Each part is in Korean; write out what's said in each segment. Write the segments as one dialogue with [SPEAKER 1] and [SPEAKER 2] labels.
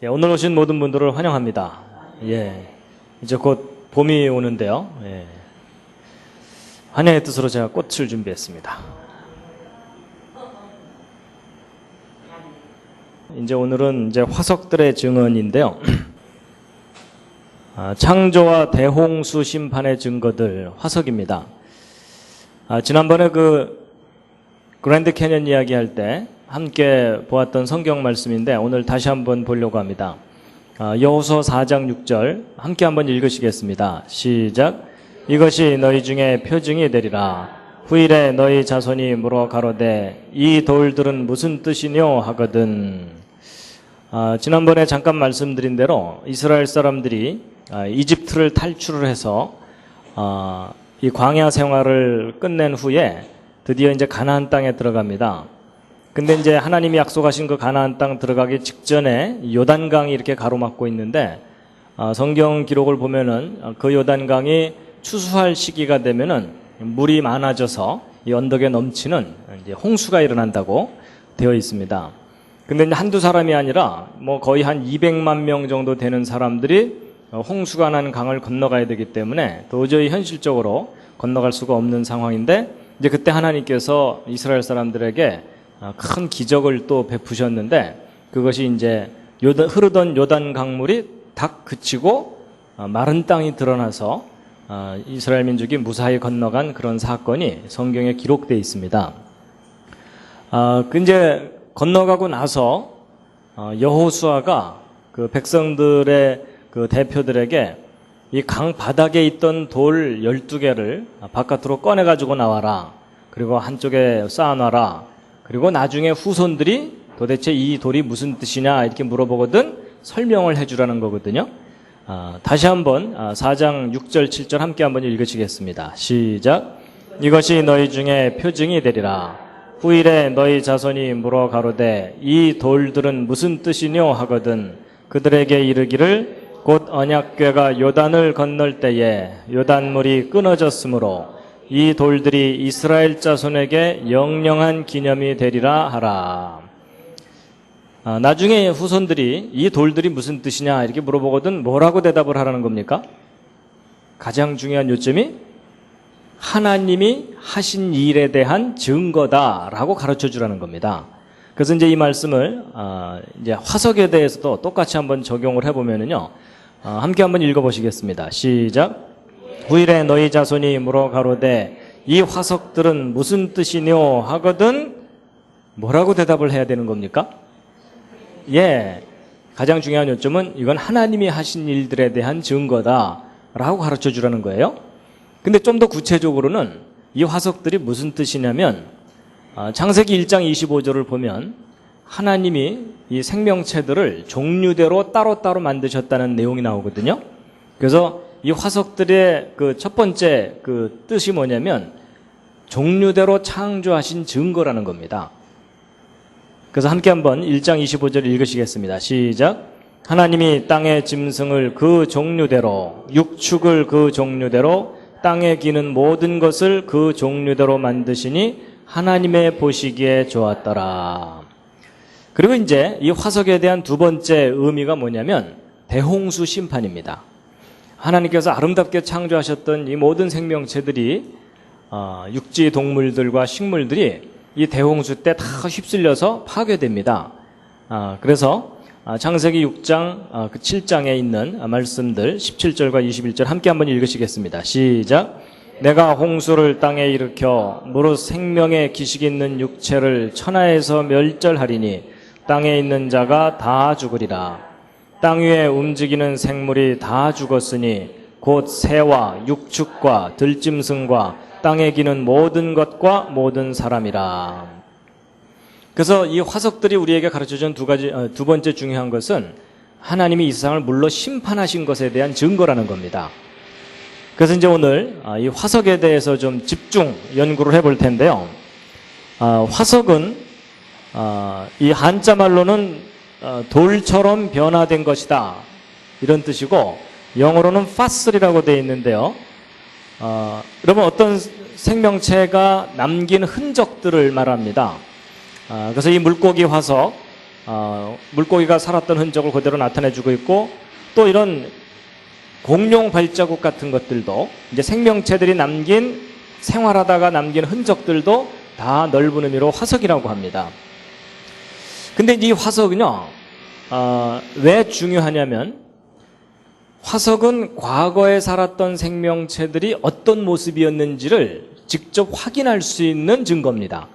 [SPEAKER 1] 예, 오늘 오신 모든 분들을 환영합니다. 예, 이제 곧 봄이 오는데요. 예, 환영의 뜻으로 제가 꽃을 준비했습니다. 이제 오늘은 이제 화석들의 증언인데요. 창조와 대홍수 심판의 증거들, 화석입니다. 지난번에 그 그랜드 캐년 이야기할 때 함께 보았던 성경 말씀인데 오늘 다시 한번 보려고 합니다. 여호수아 4장 6절 함께 한번 읽으시겠습니다. 시작. 이것이 너희 중에 표징이 되리라. 후일에 너희 자손이 물어 가로되 이 돌들은 무슨 뜻이뇨 하거든. 지난번에 잠깐 말씀드린 대로 이스라엘 사람들이 이집트를 탈출을 해서 이 광야 생활을 끝낸 후에 드디어 이제 가나안 땅에 들어갑니다. 근데 이제 하나님이 약속하신 그 가나안 땅 들어가기 직전에 요단강이 이렇게 가로막고 있는데 성경 기록을 보면은 그 요단강이 추수할 시기가 되면은 물이 많아져서 이 언덕에 넘치는 이제 홍수가 일어난다고 되어 있습니다. 근데 이제 한두 사람이 아니라 뭐 거의 한 200만 명 정도 되는 사람들이 홍수가 난 강을 건너가야 되기 때문에 도저히 현실적으로 건너갈 수가 없는 상황인데 이제 그때 하나님께서 이스라엘 사람들에게 큰 기적을 또 베푸셨는데 그것이 이제 흐르던 요단 강물이 딱 그치고 마른 땅이 드러나서 이스라엘 민족이 무사히 건너간 그런 사건이 성경에 기록되어 있습니다. 이제 건너가고 나서 여호수아가 그 백성들의 그 대표들에게 이 강 바닥에 있던 돌 12개를 바깥으로 꺼내 가지고 나와라. 그리고 한쪽에 쌓아놔라. 그리고 나중에 후손들이 도대체 이 돌이 무슨 뜻이냐 이렇게 물어보거든 설명을 해주라는 거거든요. 다시 한번 4장 6절 7절 함께 한번 읽으시겠습니다. 시작. 이것이 너희 중에 표징이 되리라. 후일에 너희 자손이 물어 가로되 이 돌들은 무슨 뜻이뇨 하거든 그들에게 이르기를 곧 언약궤가 요단을 건널 때에 요단물이 끊어졌으므로 이 돌들이 이스라엘 자손에게 영영한 기념이 되리라 하라. 나중에 후손들이 이 돌들이 무슨 뜻이냐 이렇게 물어보거든 뭐라고 대답을 하라는 겁니까? 가장 중요한 요점이 하나님이 하신 일에 대한 증거다라고 가르쳐 주라는 겁니다. 그래서 이제 이 말씀을 이제 화석에 대해서도 똑같이 한번 적용을 해보면은요, 함께 한번 읽어보시겠습니다. 시작. 후일에 너희 자손이 물어 가로되 이 화석들은 무슨 뜻이뇨 하거든 뭐라고 대답을 해야 되는 겁니까? 예, 가장 중요한 요점은 이건 하나님이 하신 일들에 대한 증거다라고 가르쳐 주라는 거예요. 근데 좀 더 구체적으로는 이 화석들이 무슨 뜻이냐면 창세기 1장 25절을 보면 하나님이 이 생명체들을 종류대로 따로따로 만드셨다는 내용이 나오거든요. 그래서 이 화석들의 그 첫 번째 그 뜻이 뭐냐면 종류대로 창조하신 증거라는 겁니다. 그래서 함께 한번 1장 25절 읽으시겠습니다. 시작. 하나님이 땅의 짐승을 그 종류대로 육축을 그 종류대로 땅에 기는 모든 것을 그 종류대로 만드시니 하나님의 보시기에 좋았더라. 그리고 이제 이 화석에 대한 두 번째 의미가 뭐냐면 대홍수 심판입니다. 하나님께서 아름답게 창조하셨던 이 모든 생명체들이 육지 동물들과 식물들이 이 대홍수 때 다 휩쓸려서 파괴됩니다. 그래서 창세기 6장 그 7장에 있는 말씀들 17절과 21절 함께 한번 읽으시겠습니다. 시작. 내가 홍수를 땅에 일으켜 무릇 생명의 기식 있는 육체를 천하에서 멸절하리니 땅에 있는 자가 다 죽으리라. 땅 위에 움직이는 생물이 다 죽었으니 곧 새와 육축과 들짐승과 땅에 기는 모든 것과 모든 사람이라. 그래서 이 화석들이 우리에게 가르쳐준 두 번째 중요한 것은 하나님이 이 세상을 물로 심판하신 것에 대한 증거라는 겁니다. 그래서 이제 오늘 이 화석에 대해서 좀 집중 연구를 해볼 텐데요. 화석은 이 한자 말로는 돌처럼 변화된 것이다 이런 뜻이고 영어로는 fossil이라고 되어 있는데요. 여러분 어떤 생명체가 남긴 흔적들을 말합니다. 그래서 이 물고기 화석 물고기가 살았던 흔적을 그대로 나타내주고 있고, 또 이런 공룡 발자국 같은 것들도 이제 생명체들이 남긴, 생활하다가 남긴 흔적들도 다 넓은 의미로 화석이라고 합니다. 근데 이 화석은요, 왜 중요하냐면, 화석은 과거에 살았던 생명체들이 어떤 모습이었는지를 직접 확인할 수 있는 증거입니다.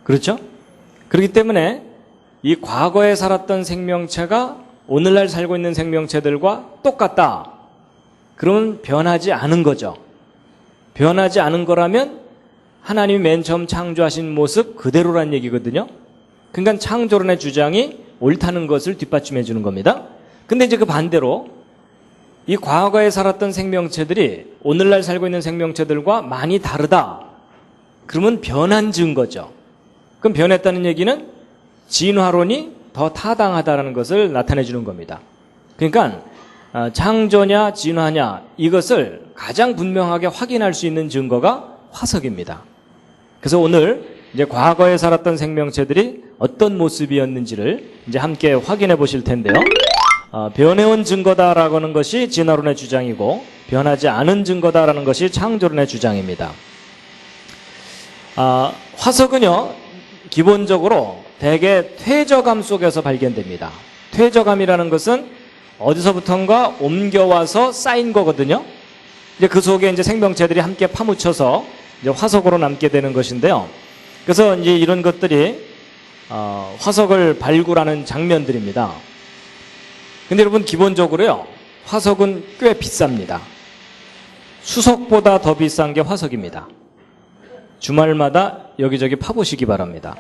[SPEAKER 1] 그렇죠? 그렇기 때문에 이 과거에 살았던 생명체가 오늘날 살고 있는 생명체들과 똑같다. 그러면 변하지 않은 거죠. 변하지 않은 거라면 하나님이 맨 처음 창조하신 모습 그대로란 얘기거든요. 그러니까 창조론의 주장이 옳다는 것을 뒷받침해 주는 겁니다. 근데 이제 그 반대로 이 과거에 살았던 생명체들이 오늘날 살고 있는 생명체들과 많이 다르다. 그러면 변한 증거죠. 그럼 변했다는 얘기는 진화론이 더 타당하다는 것을 나타내 주는 겁니다. 그러니까 창조냐 진화냐 이것을 가장 분명하게 확인할 수 있는 증거가 화석입니다. 그래서 오늘 이제 과거에 살았던 생명체들이 어떤 모습이었는지를 이제 함께 확인해 보실 텐데요. 변해온 증거다라고 하는 것이 진화론의 주장이고, 변하지 않은 증거다라는 것이 창조론의 주장입니다. 화석은요, 기본적으로 대개 퇴적암 속에서 발견됩니다. 퇴적암이라는 것은 어디서부턴가 옮겨와서 쌓인 거거든요. 이제 그 속에 이제 생명체들이 함께 파묻혀서 이제 화석으로 남게 되는 것인데요. 그래서 이제 이런 것들이 화석을 발굴하는 장면들입니다. 근데 여러분, 기본적으로요, 화석은 꽤 비쌉니다. 수석보다 더 비싼 게 화석입니다. 주말마다 여기저기 파보시기 바랍니다.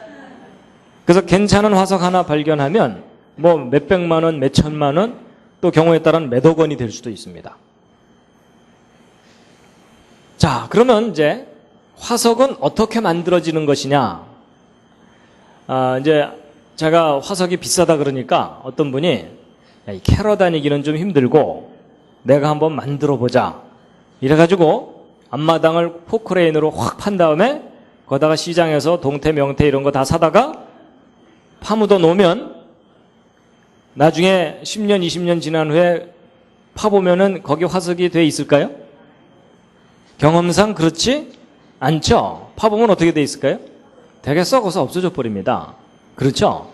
[SPEAKER 1] 그래서 괜찮은 화석 하나 발견하면 뭐 몇백만 원, 몇천만 원, 또 경우에 따라는 몇억 원이 될 수도 있습니다. 자, 그러면 이제 화석은 어떻게 만들어지는 것이냐? 이제 제가 화석이 비싸다 그러니까 어떤 분이 이 캐러 다니기는 좀 힘들고 내가 한번 만들어 보자. 이래가지고 앞마당을 포크레인으로 확 판 다음에 거다가 시장에서 동태, 명태 이런 거 다 사다가 파묻어 놓으면 나중에 10년, 20년 지난 후에 파보면은 거기 화석이 돼 있을까요? 경험상 그렇지 않죠? 파보면 어떻게 돼 있을까요? 되게 썩어서 없어져 버립니다. 그렇죠?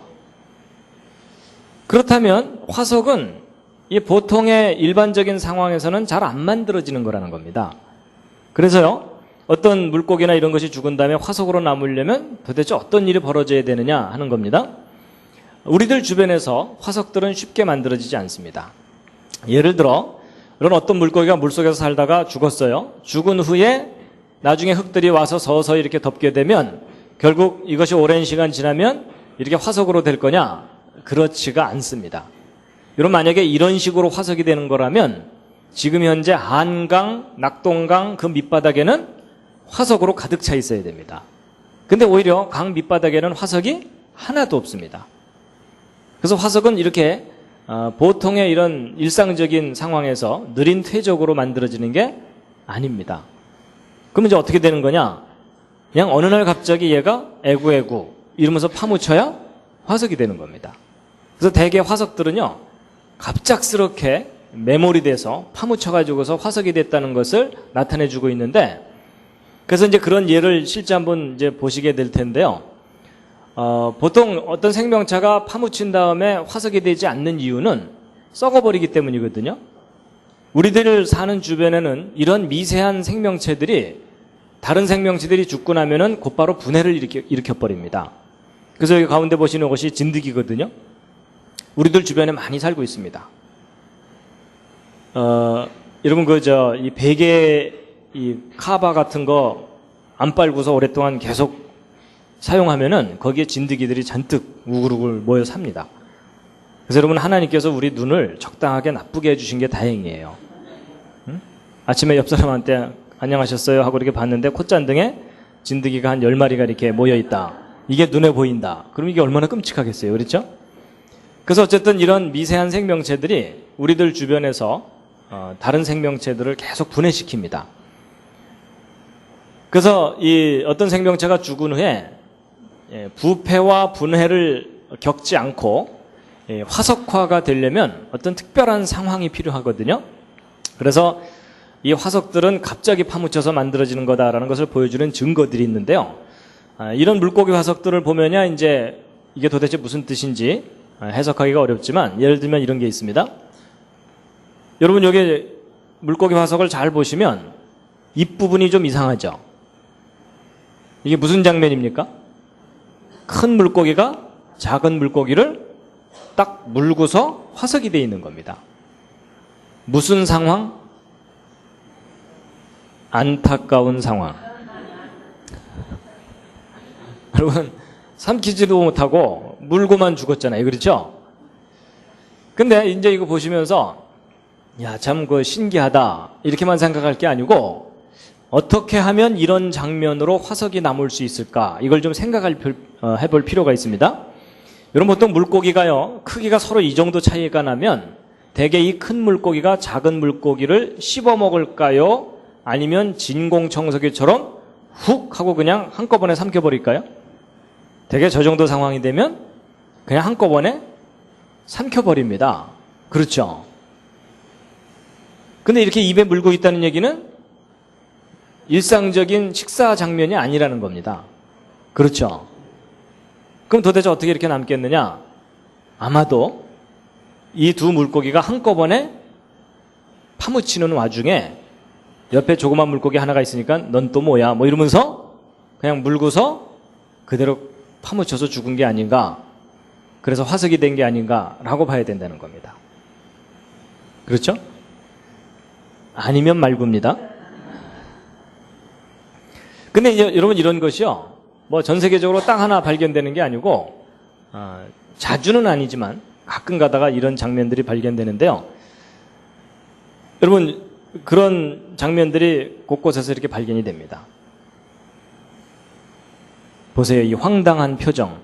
[SPEAKER 1] 그렇다면 화석은 이 보통의 일반적인 상황에서는 잘 안 만들어지는 거라는 겁니다. 그래서요, 어떤 물고기나 이런 것이 죽은 다음에 화석으로 남으려면 도대체 어떤 일이 벌어져야 되느냐 하는 겁니다. 우리들 주변에서 화석들은 쉽게 만들어지지 않습니다. 예를 들어 이런 어떤 물고기가 물속에서 살다가 죽었어요. 죽은 후에 나중에 흙들이 와서 서서히 이렇게 덮게 되면 결국 이것이 오랜 시간 지나면 이렇게 화석으로 될 거냐? 그렇지가 않습니다. 여러분, 만약에 이런 식으로 화석이 되는 거라면 지금 현재 한강, 낙동강 그 밑바닥에는 화석으로 가득 차 있어야 됩니다. 근데 오히려 강 밑바닥에는 화석이 하나도 없습니다. 그래서 화석은 이렇게 보통의 이런 일상적인 상황에서 느린 퇴적으로 만들어지는 게 아닙니다. 그럼 이제 어떻게 되는 거냐? 그냥 어느 날 갑자기 얘가 애구애구 이러면서 파묻혀야 화석이 되는 겁니다. 그래서 대개 화석들은요, 갑작스럽게 매몰이 돼서 파묻혀가지고서 화석이 됐다는 것을 나타내주고 있는데, 그래서 이제 그런 예를 실제 한번 이제 보시게 될 텐데요. 보통 어떤 생명체가 파묻힌 다음에 화석이 되지 않는 이유는 썩어버리기 때문이거든요. 우리들 사는 주변에는 이런 미세한 생명체들이 다른 생명체들이 죽고 나면은 곧바로 분해를 일으켜버립니다. 그래서 여기 가운데 보시는 것이 진드기거든요. 우리들 주변에 많이 살고 있습니다. 여러분 이 베개 이 카바 같은 거 안 빨고서 오랫동안 계속 사용하면은 거기에 진드기들이 잔뜩 우글우글 모여 삽니다. 그래서 여러분, 하나님께서 우리 눈을 적당하게 나쁘게 해주신 게 다행이에요. 응? 아침에 옆 사람한테 안녕하셨어요 하고 이렇게 봤는데 콧잔등에 진드기가 한 10마리가 이렇게 모여 있다. 이게 눈에 보인다. 그럼 이게 얼마나 끔찍하겠어요. 그렇죠? 그래서 어쨌든 이런 미세한 생명체들이 우리들 주변에서 다른 생명체들을 계속 분해시킵니다. 그래서 이 어떤 생명체가 죽은 후에 부패와 분해를 겪지 않고 화석화가 되려면 어떤 특별한 상황이 필요하거든요. 그래서 이 화석들은 갑자기 파묻혀서 만들어지는 거다라는 것을 보여주는 증거들이 있는데요. 이런 물고기 화석들을 보면야 이제 이게 도대체 무슨 뜻인지 해석하기가 어렵지만, 예를 들면 이런 게 있습니다. 여러분, 여기 물고기 화석을 잘 보시면 입부분이 좀 이상하죠? 이게 무슨 장면입니까? 큰 물고기가 작은 물고기를 딱 물고서 화석이 되어 있는 겁니다. 무슨 상황? 안타까운 상황. 여러분, 삼키지도 못하고 물고만 죽었잖아요. 그렇죠? 근데 이제 이거 보시면서 야, 참 그 신기하다 이렇게만 생각할 게 아니고, 어떻게 하면 이런 장면으로 화석이 남을 수 있을까, 이걸 좀 해볼 필요가 있습니다. 여러분, 보통 물고기가요, 크기가 서로 이 정도 차이가 나면 대개 이 큰 물고기가 작은 물고기를 씹어 먹을까요? 아니면 진공청소기처럼 훅 하고 그냥 한꺼번에 삼켜버릴까요? 대개 저 정도 상황이 되면 그냥 한꺼번에 삼켜버립니다. 그렇죠? 근데 이렇게 입에 물고 있다는 얘기는 일상적인 식사 장면이 아니라는 겁니다. 그렇죠? 그럼 도대체 어떻게 이렇게 남겠느냐? 아마도 이 두 물고기가 한꺼번에 파묻히는 와중에 옆에 조그만 물고기 하나가 있으니까 넌 또 뭐야? 뭐 이러면서 그냥 물고서 그대로 파묻혀서 죽은 게 아닌가, 그래서 화석이 된 게 아닌가라고 봐야 된다는 겁니다. 그렇죠? 아니면 말고입니다. 근데 이제 여러분, 이런 것이요, 뭐 전 세계적으로 땅 하나 발견되는 게 아니고, 자주는 아니지만 가끔 가다가 이런 장면들이 발견되는데요. 여러분, 그런 장면들이 곳곳에서 이렇게 발견이 됩니다. 보세요, 이 황당한 표정.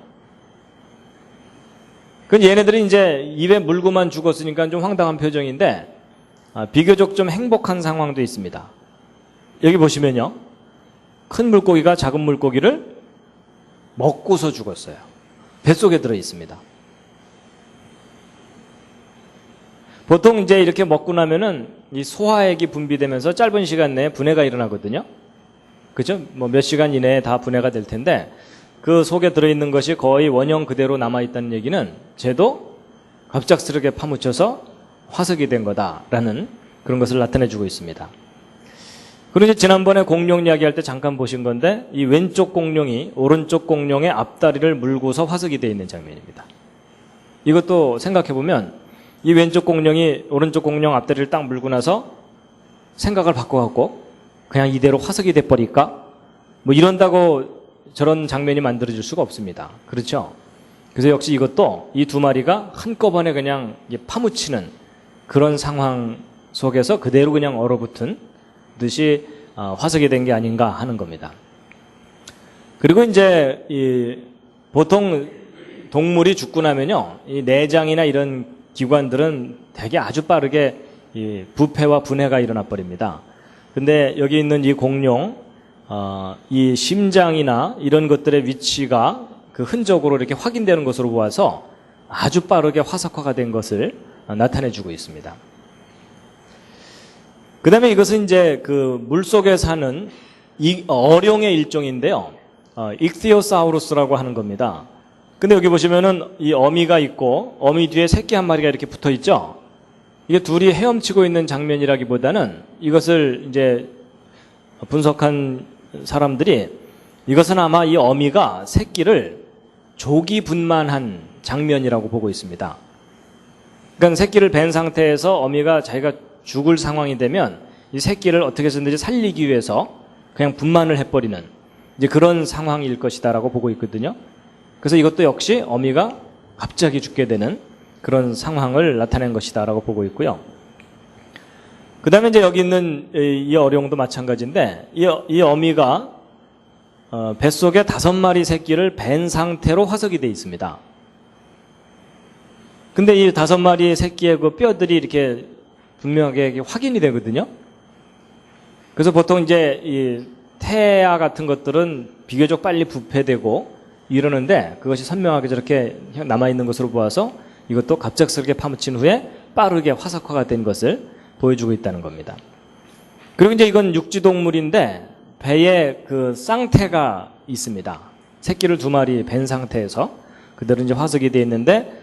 [SPEAKER 1] 그 얘네들이 이제 입에 물고만 죽었으니까 좀 황당한 표정인데, 비교적 좀 행복한 상황도 있습니다. 여기 보시면요, 큰 물고기가 작은 물고기를 먹고서 죽었어요. 뱃속에 들어 있습니다. 보통 이제 이렇게 먹고 나면은 이 소화액이 분비되면서 짧은 시간 내에 분해가 일어나거든요. 그죠? 뭐 몇 시간 이내에 다 분해가 될 텐데, 그 속에 들어있는 것이 거의 원형 그대로 남아있다는 얘기는 쟤도 갑작스럽게 파묻혀서 화석이 된 거다라는 그런 것을 나타내주고 있습니다. 그리고 이제 지난번에 공룡 이야기할 때 잠깐 보신 건데, 이 왼쪽 공룡이 오른쪽 공룡의 앞다리를 물고서 화석이 되어 있는 장면입니다. 이것도 생각해보면 이 왼쪽 공룡이 오른쪽 공룡 앞다리를 딱 물고 나서 생각을 바꿔갖고 그냥 이대로 화석이 돼버릴까? 뭐 이런다고 저런 장면이 만들어질 수가 없습니다. 그렇죠? 그래서 역시 이것도 이 두 마리가 한꺼번에 그냥 파묻히는 그런 상황 속에서 그대로 그냥 얼어붙은 듯이 화석이 된 게 아닌가 하는 겁니다. 그리고 이제 보통 동물이 죽고 나면요, 이 내장이나 이런 기관들은 되게 아주 빠르게 부패와 분해가 일어나 버립니다. 근데 여기 있는 이 공룡, 이 심장이나 이런 것들의 위치가 그 흔적으로 이렇게 확인되는 것으로 보아서 아주 빠르게 화석화가 된 것을 나타내주고 있습니다. 그 다음에 이것은 이제 그 물속에 사는 이 어룡의 일종인데요. 익티오사우루스라고 하는 겁니다. 근데 여기 보시면은 이 어미가 있고 어미 뒤에 새끼 한 마리가 이렇게 붙어 있죠. 이게 둘이 헤엄치고 있는 장면이라기보다는 이것을 이제 분석한 사람들이 이것은 아마 이 어미가 새끼를 조기 분만한 장면이라고 보고 있습니다. 그러니까 새끼를 벤 상태에서 어미가 자기가 죽을 상황이 되면 이 새끼를 어떻게 해서든지 살리기 위해서 그냥 분만을 해버리는 이제 그런 상황일 것이다라고 보고 있거든요. 그래서 이것도 역시 어미가 갑자기 죽게 되는 그런 상황을 나타낸 것이다라고 보고 있고요. 그 다음에 이제 여기 있는 이 어룡도 마찬가지인데, 이 어미가 뱃속에 5마리 새끼를 벤 상태로 화석이 되어 있습니다. 근데 이 5마리의 새끼의 그 뼈들이 이렇게 분명하게 확인이 되거든요. 그래서 보통 이제 이 태아 같은 것들은 비교적 빨리 부패되고 이러는데 그것이 선명하게 저렇게 남아있는 것으로 보아서 이것도 갑작스럽게 파묻힌 후에 빠르게 화석화가 된 것을 보여주고 있다는 겁니다. 그리고 이제 이건 육지동물인데 배에 그 쌍태가 있습니다. 새끼를 2마리 벤 상태에서 그대로 이제 화석이 되어 있는데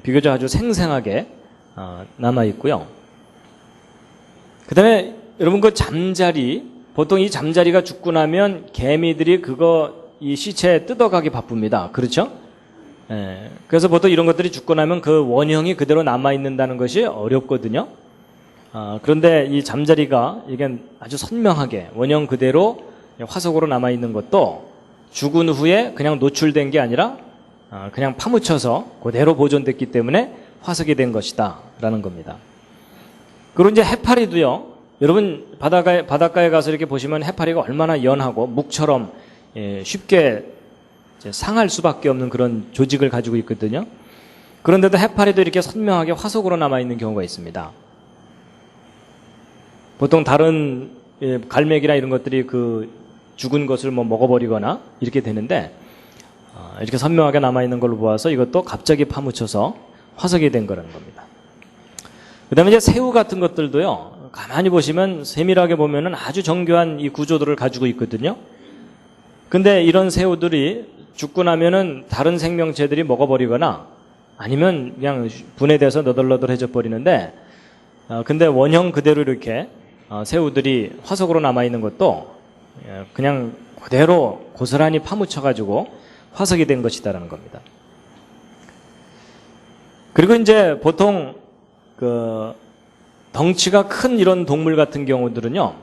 [SPEAKER 1] 비교적 아주 생생하게 남아 있고요. 그 다음에 여러분 그 잠자리, 보통 이 잠자리가 죽고 나면 개미들이 이 시체 뜯어가기 바쁩니다. 그렇죠? 예, 그래서 보통 이런 것들이 죽고 나면 그 원형이 그대로 남아있는다는 것이 어렵거든요. 그런데 이 잠자리가 이게 아주 선명하게 원형 그대로 화석으로 남아있는 것도 죽은 후에 그냥 노출된 게 아니라 그냥 파묻혀서 그대로 보존됐기 때문에 화석이 된 것이다 라는 겁니다. 그리고 이제 해파리도요, 여러분 바닷가에 가서 이렇게 보시면 해파리가 얼마나 연하고 묵처럼 쉽게 상할 수밖에 없는 그런 조직을 가지고 있거든요. 그런데도 해파리도 이렇게 선명하게 화석으로 남아있는 경우가 있습니다. 보통 다른 갈매기나 이런 것들이 그 죽은 것을 뭐 먹어버리거나 이렇게 되는데 이렇게 선명하게 남아있는 걸로 보아서 이것도 갑자기 파묻혀서 화석이 된 거라는 겁니다. 그 다음에 이제 새우 같은 것들도요, 가만히 보시면 세밀하게 보면은 아주 정교한 이 구조들을 가지고 있거든요. 근데 이런 새우들이 죽고 나면은 다른 생명체들이 먹어버리거나 아니면 그냥 분해돼서 너덜너덜해져 버리는데, 근데 원형 그대로 이렇게 새우들이 화석으로 남아있는 것도 그냥 그대로 고스란히 파묻혀가지고 화석이 된 것이다라는 겁니다. 그리고 이제 보통 그 덩치가 큰 이런 동물 같은 경우들은요,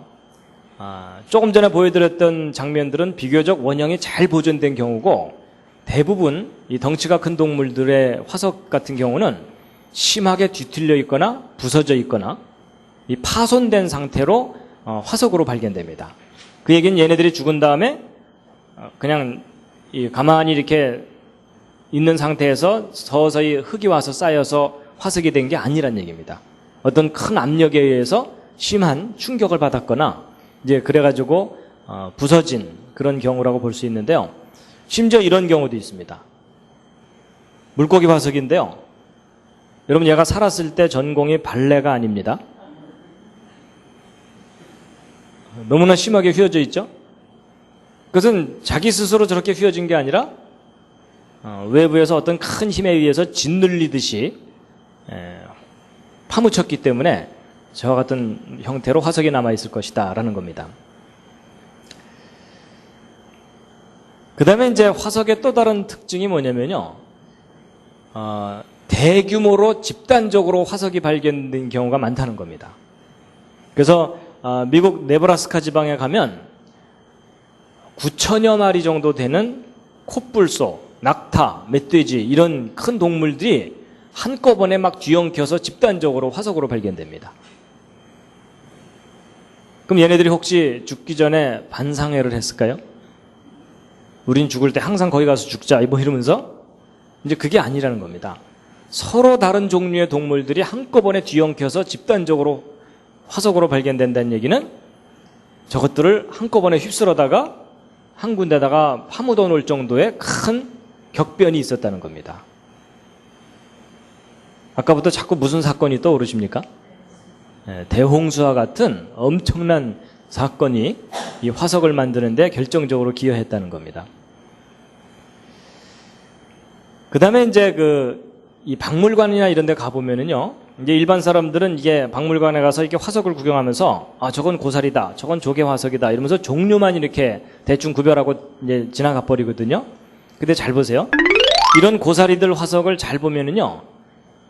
[SPEAKER 1] 조금 전에 보여드렸던 장면들은 비교적 원형이 잘 보존된 경우고, 대부분 이 덩치가 큰 동물들의 화석 같은 경우는 심하게 뒤틀려 있거나 부서져 있거나 이 파손된 상태로 화석으로 발견됩니다. 그 얘기는 얘네들이 죽은 다음에 그냥 가만히 이렇게 있는 상태에서 서서히 흙이 와서 쌓여서 화석이 된 게 아니란 얘기입니다. 어떤 큰 압력에 의해서 심한 충격을 받았거나 이제 그래가지고 부서진 그런 경우라고 볼 수 있는데요. 심지어 이런 경우도 있습니다. 물고기 화석인데요. 여러분 얘가 살았을 때 전공이 발레가 아닙니다. 너무나 심하게 휘어져 있죠. 그것은 자기 스스로 저렇게 휘어진 게 아니라 외부에서 어떤 큰 힘에 의해서 짓눌리듯이 파묻혔기 때문에 저와 같은 형태로 화석이 남아있을 것이다 라는 겁니다. 그 다음에 이제 화석의 또 다른 특징이 뭐냐면요, 대규모로 집단적으로 화석이 발견된 경우가 많다는 겁니다. 그래서 미국 네브라스카 지방에 가면 9천여 마리 정도 되는 콧불소, 낙타, 멧돼지 이런 큰 동물들이 한꺼번에 막 뒤엉켜서 집단적으로 화석으로 발견됩니다. 그럼 얘네들이 혹시 죽기 전에 반상회를 했을까요? 우린 죽을 때 항상 거기 가서 죽자 뭐 이러면서 이제 그게 아니라는 겁니다. 서로 다른 종류의 동물들이 한꺼번에 뒤엉켜서 집단적으로 화석으로 발견된다는 얘기는 저것들을 한꺼번에 휩쓸어다가 한 군데다가 파묻어 놓을 정도의 큰 격변이 있었다는 겁니다. 아까부터 자꾸 무슨 사건이 떠오르십니까? 대홍수와 같은 엄청난 사건이 이 화석을 만드는데 결정적으로 기여했다는 겁니다. 그 다음에 이제 이 박물관이나 이런 데 가보면은요, 이제 일반 사람들은 이게 박물관에 가서 이렇게 화석을 구경하면서 저건 고사리다, 저건 조개 화석이다 이러면서 종류만 이렇게 대충 구별하고 이제 지나가 버리거든요. 근데 잘 보세요. 이런 고사리들 화석을 잘 보면은요,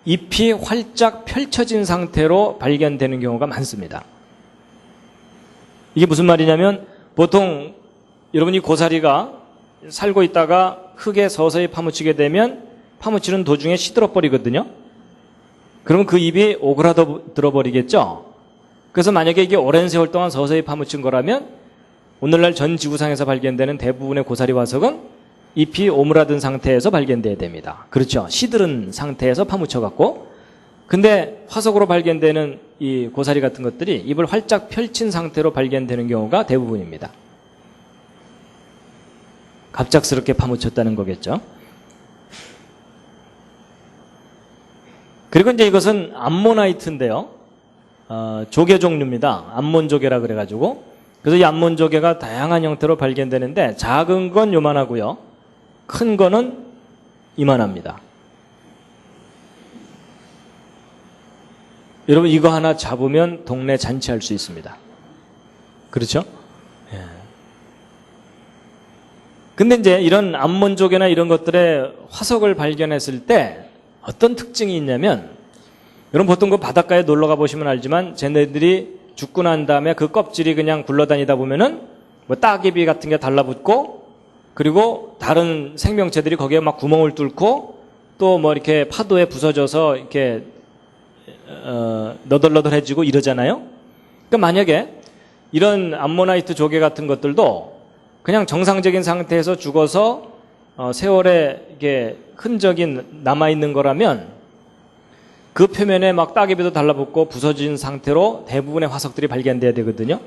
[SPEAKER 1] 잎이 활짝 펼쳐진 상태로 발견되는 경우가 많습니다. 이게 무슨 말이냐면 보통 여러분이 고사리가 살고 있다가 흙에 서서히 파묻히게 되면 파묻히는 도중에 시들어 버리거든요. 그러면 그 잎이 오그라들어 버리겠죠. 그래서 만약에 이게 오랜 세월 동안 서서히 파묻힌 거라면 오늘날 전 지구상에서 발견되는 대부분의 고사리 화석은 잎이 오므라든 상태에서 발견돼야 됩니다. 그렇죠. 시들은 상태에서 파묻혀 갖고. 근데 화석으로 발견되는 이 고사리 같은 것들이 잎을 활짝 펼친 상태로 발견되는 경우가 대부분입니다. 갑작스럽게 파묻혔다는 거겠죠. 그리고 이제 이것은 암모나이트인데요. 조개 종류입니다. 암몬조개라 그래가지고. 그래서 이 암몬조개가 다양한 형태로 발견되는데 작은 건 요만하고요. 큰 거는 이만합니다. 여러분 이거 하나 잡으면 동네 잔치할 수 있습니다. 그렇죠? 예. 근데 이제 이런 암몬조개나 이런 것들의 화석을 발견했을 때 어떤 특징이 있냐면, 여러분 보통 그 바닷가에 놀러 가보시면 알지만 쟤네들이 죽고 난 다음에 그 껍질이 그냥 굴러다니다 보면은 뭐 따개비 같은 게 달라붙고, 그리고 다른 생명체들이 거기에 막 구멍을 뚫고 또 뭐 이렇게 파도에 부서져서 이렇게 너덜너덜해지고 이러잖아요. 그러니까 만약에 이런 암모나이트 조개 같은 것들도 그냥 정상적인 상태에서 죽어서 세월에 이게 흔적이 남아있는 거라면 그 표면에 막 따개비도 달라붙고 부서진 상태로 대부분의 화석들이 발견돼야 되거든요.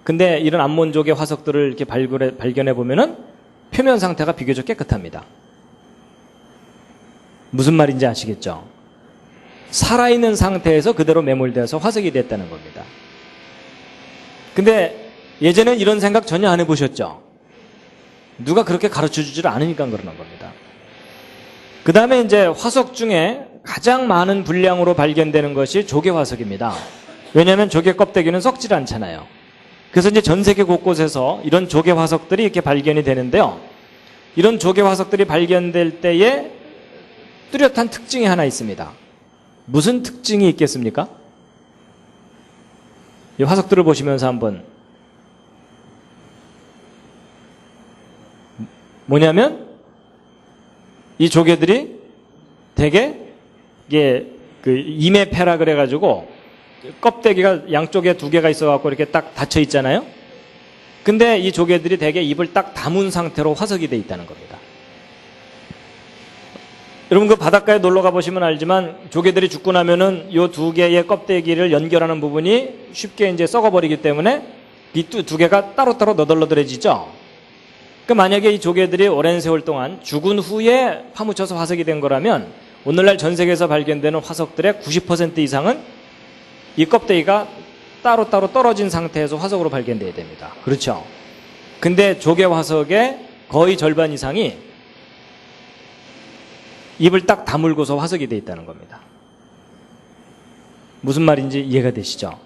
[SPEAKER 1] 근데 이런 암몬조개 화석들을 이렇게 발견해 보면은 표면 상태가 비교적 깨끗합니다. 무슨 말인지 아시겠죠? 살아있는 상태에서 그대로 매몰되어서 화석이 됐다는 겁니다. 근데 예전엔 이런 생각 전혀 안 해보셨죠? 누가 그렇게 가르쳐주지를 않으니까 그러는 겁니다. 그 다음에 이제 화석 중에 가장 많은 분량으로 발견되는 것이 조개 화석입니다. 왜냐하면 조개 껍데기는 썩질 않잖아요. 그래서 이제 전 세계 곳곳에서 이런 조개 화석들이 이렇게 발견이 되는데요. 이런 조개 화석들이 발견될 때에 뚜렷한 특징이 하나 있습니다. 무슨 특징이 있겠습니까? 이 화석들을 보시면서 한번, 뭐냐면 이 조개들이 되게 이게 그 이메페라 그래가지고 껍데기가 양쪽에 두 개가 있어갖고 이렇게 딱 닫혀 있잖아요. 근데 이 조개들이 되게 입을 딱 다문 상태로 화석이 돼 있다는 겁니다. 여러분 그 바닷가에 놀러 가보시면 알지만 조개들이 죽고 나면은 요 두 개의 껍데기를 연결하는 부분이 쉽게 이제 썩어버리기 때문에 이 두 개가 따로따로 너덜너덜해지죠. 그러니까 만약에 이 조개들이 오랜 세월 동안 죽은 후에 파묻혀서 화석이 된 거라면 오늘날 전 세계에서 발견되는 화석들의 90% 이상은 이 껍데기가 따로따로 떨어진 상태에서 화석으로 발견돼야 됩니다. 그렇죠? 근데 조개 화석의 거의 절반 이상이 입을 딱 다물고서 화석이 돼 있다는 겁니다. 무슨 말인지 이해가 되시죠?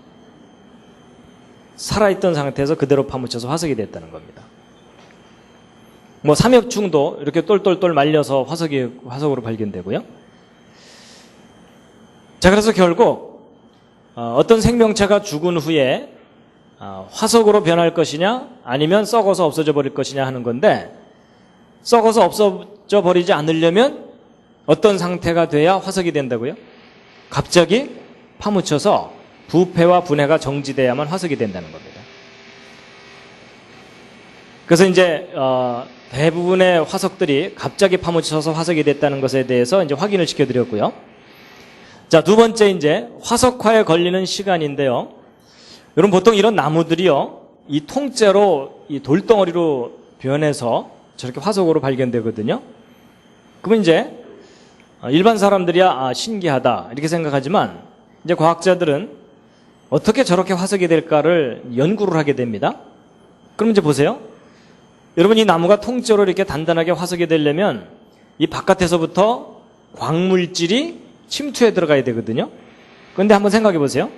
[SPEAKER 1] 살아있던 상태에서 그대로 파묻혀서 화석이 됐다는 겁니다. 뭐 삼엽충도 이렇게 똘똘똘 말려서 화석으로 발견되고요. 자, 그래서 결국 어떤 생명체가 죽은 후에 화석으로 변할 것이냐 아니면 썩어서 없어져 버릴 것이냐 하는 건데, 썩어서 없어져 버리지 않으려면 어떤 상태가 돼야 화석이 된다고요? 갑자기 파묻혀서 부패와 분해가 정지돼야만 화석이 된다는 겁니다. 그래서 이제 대부분의 화석들이 갑자기 파묻혀서 화석이 됐다는 것에 대해서 이제 확인을 시켜드렸고요. 자, 두 번째 이제 화석화에 걸리는 시간인데요. 여러분 보통 이런 나무들이요, 이 통째로 이 돌덩어리로 변해서 저렇게 화석으로 발견되거든요. 그러면 이제 일반 사람들이야 신기하다 이렇게 생각하지만 이제 과학자들은 어떻게 저렇게 화석이 될까를 연구를 하게 됩니다. 그럼 이제 보세요. 여러분 이 나무가 통째로 이렇게 단단하게 화석이 되려면 이 바깥에서부터 광물질이 침투해 들어가야 되거든요. 그런데 한번 생각해 보세요.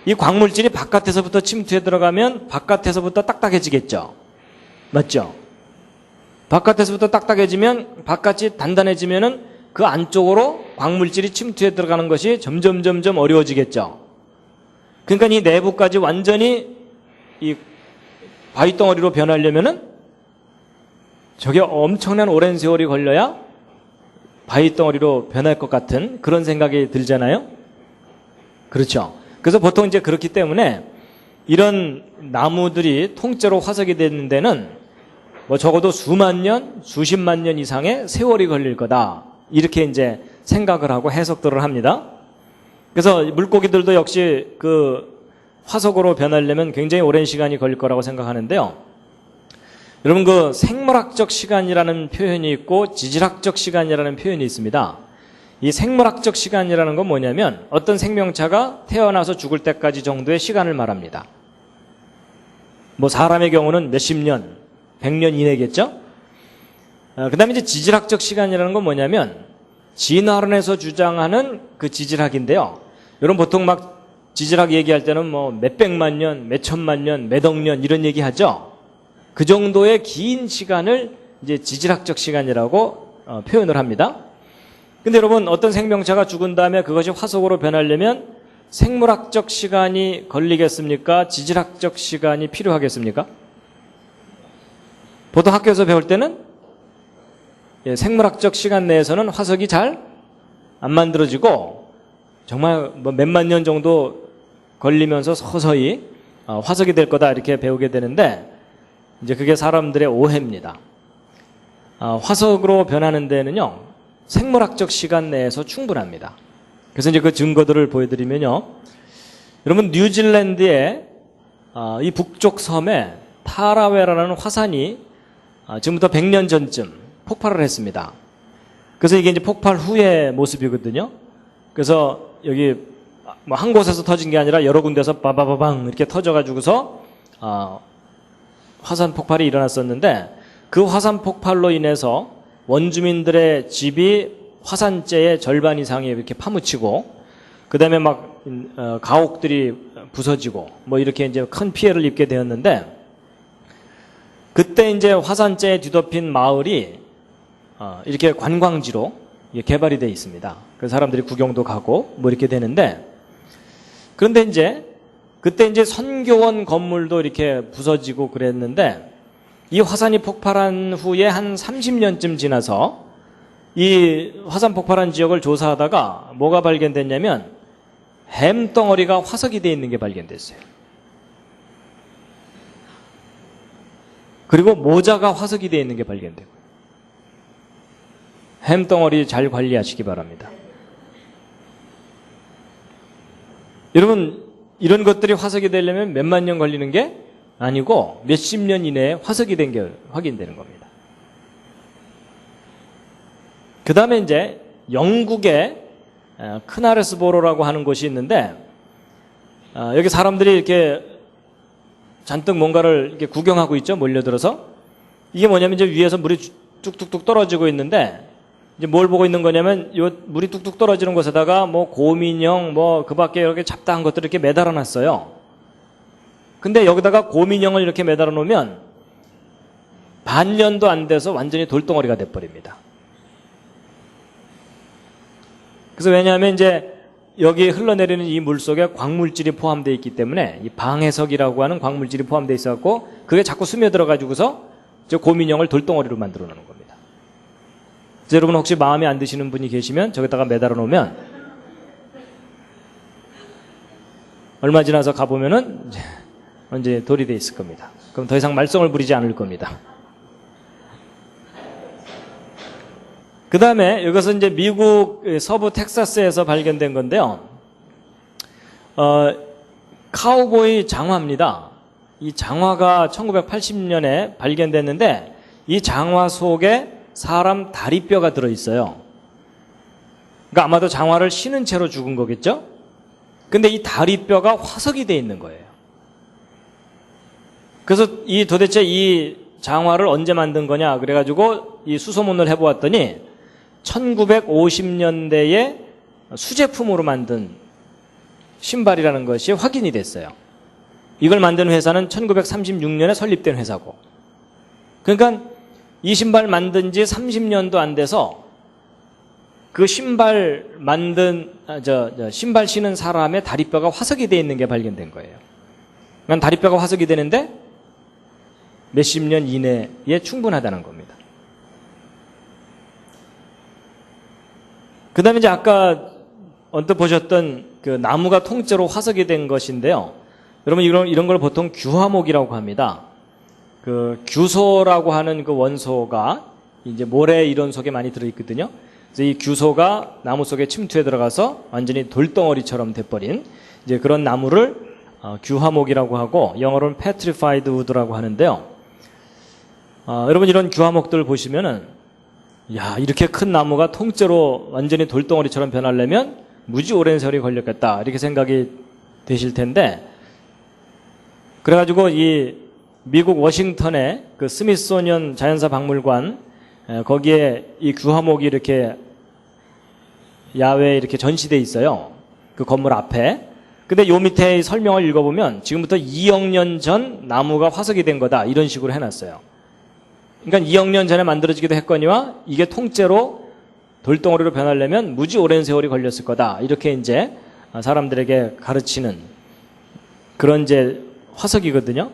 [SPEAKER 1] 이 광물질이 바깥에서부터 침투해 들어가면 바깥에서부터 딱딱해지겠죠. 맞죠? 바깥에서부터 딱딱해지면 바깥이 단단해지면은 그 안쪽으로 광물질이 침투해 들어가는 것이 점점 어려워지겠죠. 그러니까 이 내부까지 완전히 이 바위덩어리로 변하려면은 저게 엄청난 오랜 세월이 걸려야 바위덩어리로 변할 것 같은 그런 생각이 들잖아요. 그렇죠. 그래서 보통 이제 그렇기 때문에 이런 나무들이 통째로 화석이 되는 데는 뭐 적어도 수만 년, 수십만 년 이상의 세월이 걸릴 거다. 이렇게 이제 생각을 하고 해석들을 합니다. 그래서 물고기들도 역시 그 화석으로 변하려면 굉장히 오랜 시간이 걸릴 거라고 생각하는데요. 여러분 그 생물학적 시간이라는 표현이 있고 지질학적 시간이라는 표현이 있습니다. 이 생물학적 시간이라는 건 뭐냐면 어떤 생명체가 태어나서 죽을 때까지 정도의 시간을 말합니다. 뭐 사람의 경우는 몇십 년, 100년 이내겠죠? 그 다음에 이제 지질학적 시간이라는 건 뭐냐면 진화론에서 주장하는 그 지질학인데요. 여러분 보통 막 지질학 얘기할 때는 뭐 몇백만 년, 몇천만 년, 몇억 년 이런 얘기 하죠? 그 정도의 긴 시간을 이제 지질학적 시간이라고 표현을 합니다. 근데 여러분 어떤 생명체가 죽은 다음에 그것이 화석으로 변하려면 생물학적 시간이 걸리겠습니까? 지질학적 시간이 필요하겠습니까? 보통 학교에서 배울 때는 생물학적 시간 내에서는 화석이 잘 안 만들어지고 정말 뭐 몇만 년 정도 걸리면서 서서히 화석이 될 거다 이렇게 배우게 되는데 이제 그게 사람들의 오해입니다. 화석으로 변하는 데는요 생물학적 시간 내에서 충분합니다. 그래서 이제 그 증거들을 보여드리면요, 여러분 뉴질랜드의 이 북쪽 섬에 타라웨라라는 화산이 지금부터 100년 전쯤 폭발을 했습니다. 그래서 이게 이제 폭발 후의 모습이거든요. 그래서 여기 뭐 한 곳에서 터진 게 아니라 여러 군데서 바바바방 이렇게 터져가지고서 화산 폭발이 일어났었는데 그 화산 폭발로 인해서 원주민들의 집이 화산재의 절반 이상이 이렇게 파묻히고 그 다음에 막 가옥들이 부서지고 뭐 이렇게 이제 큰 피해를 입게 되었는데 그때 이제 화산재에 뒤덮인 마을이 이렇게 관광지로 개발이 되어 있습니다. 그래서 사람들이 구경도 가고 뭐 이렇게 되는데 그런데 이제 그때 이제 선교원 건물도 이렇게 부서지고 그랬는데 이 화산이 폭발한 후에 한 30년쯤 지나서 이 화산 폭발한 지역을 조사하다가 뭐가 발견됐냐면 햄덩어리가 화석이 되어 있는 게 발견됐어요. 그리고 모자가 화석이 되어 있는 게 발견되고 햄덩어리 잘 관리하시기 바랍니다. 여러분 이런 것들이 화석이 되려면 몇만 년 걸리는 게 아니고 몇십 년 이내에 화석이 된 게 확인되는 겁니다. 그 다음에 이제 영국의 크나레스보로라고 하는 곳이 있는데 여기 사람들이 이렇게 잔뜩 뭔가를 이렇게 구경하고 있죠. 몰려들어서. 이게 뭐냐면 이제 위에서 물이 뚝뚝뚝 떨어지고 있는데 이제 뭘 보고 있는 거냐면 요 물이 뚝뚝 떨어지는 곳에다가 뭐 곰인형 뭐 그 밖에 이렇게 잡다한 것들을 이렇게 매달아 놨어요. 근데 여기다가 곰인형을 이렇게 매달아 놓으면 반년도 안 돼서 완전히 돌덩어리가 돼버립니다. 그래서 왜냐하면 이제 여기 흘러내리는 이 물 속에 광물질이 포함되어 있기 때문에 이 방해석이라고 하는 광물질이 포함되어 있어갖고 그게 자꾸 스며들어가지고서 저 곰인형을 돌덩어리로 만들어 놓는 겁니다. 그래서 여러분 혹시 마음에 안 드시는 분이 계시면 저기다가 매달아 놓으면 얼마 지나서 가보면은 이제 돌이 돼 있을 겁니다. 그럼 더 이상 말썽을 부리지 않을 겁니다. 그 다음에 이것은 이제 미국 서부 텍사스에서 발견된 건데요. 카우보이 장화입니다. 이 장화가 1980년에 발견됐는데 이 장화 속에 사람 다리뼈가 들어있어요. 그러니까 아마도 장화를 신은 채로 죽은 거겠죠? 근데 이 다리뼈가 화석이 돼 있는 거예요. 그래서 도대체 이 장화를 언제 만든 거냐 그래가지고 이 수소문을 해보았더니 1950년대에 수제품으로 만든 신발이라는 것이 확인이 됐어요. 이걸 만든 회사는 1936년에 설립된 회사고. 그러니까 이 신발 만든 지 30년도 안 돼서 그 신발 만든, 신발 신은 사람의 다리뼈가 화석이 되어 있는 게 발견된 거예요. 그러니까 다리뼈가 화석이 되는데 몇십 년 이내에 충분하다는 겁니다. 그 다음에 이제 아까 언뜻 보셨던 그 나무가 통째로 화석이 된 것인데요. 여러분 이런 걸 보통 규화목이라고 합니다. 그 규소라고 하는 그 원소가 이제 모래 이론 속에 많이 들어있거든요. 그래서 이 규소가 나무 속에 침투해 들어가서 완전히 돌덩어리처럼 돼버린 이제 그런 나무를 규화목이라고 하고 영어로는 petrified wood라고 하는데요. 여러분 이런 규화목들 보시면은 야, 이렇게 큰 나무가 통째로 완전히 돌덩어리처럼 변하려면 무지 오랜 세월이 걸렸겠다 이렇게 생각이 되실 텐데, 그래가지고 이 미국 워싱턴의 그 스미소니언 자연사 박물관, 거기에 이 규화목이 이렇게 야외에 이렇게 전시돼 있어요. 그 건물 앞에. 근데 요 밑에 설명을 읽어보면 지금부터 2억 년 전 나무가 화석이 된 거다 이런 식으로 해놨어요. 그러니까 2억 년 전에 만들어지기도 했거니와 이게 통째로 돌덩어리로 변하려면 무지 오랜 세월이 걸렸을 거다 이렇게 이제 사람들에게 가르치는 그런 이제 화석이거든요.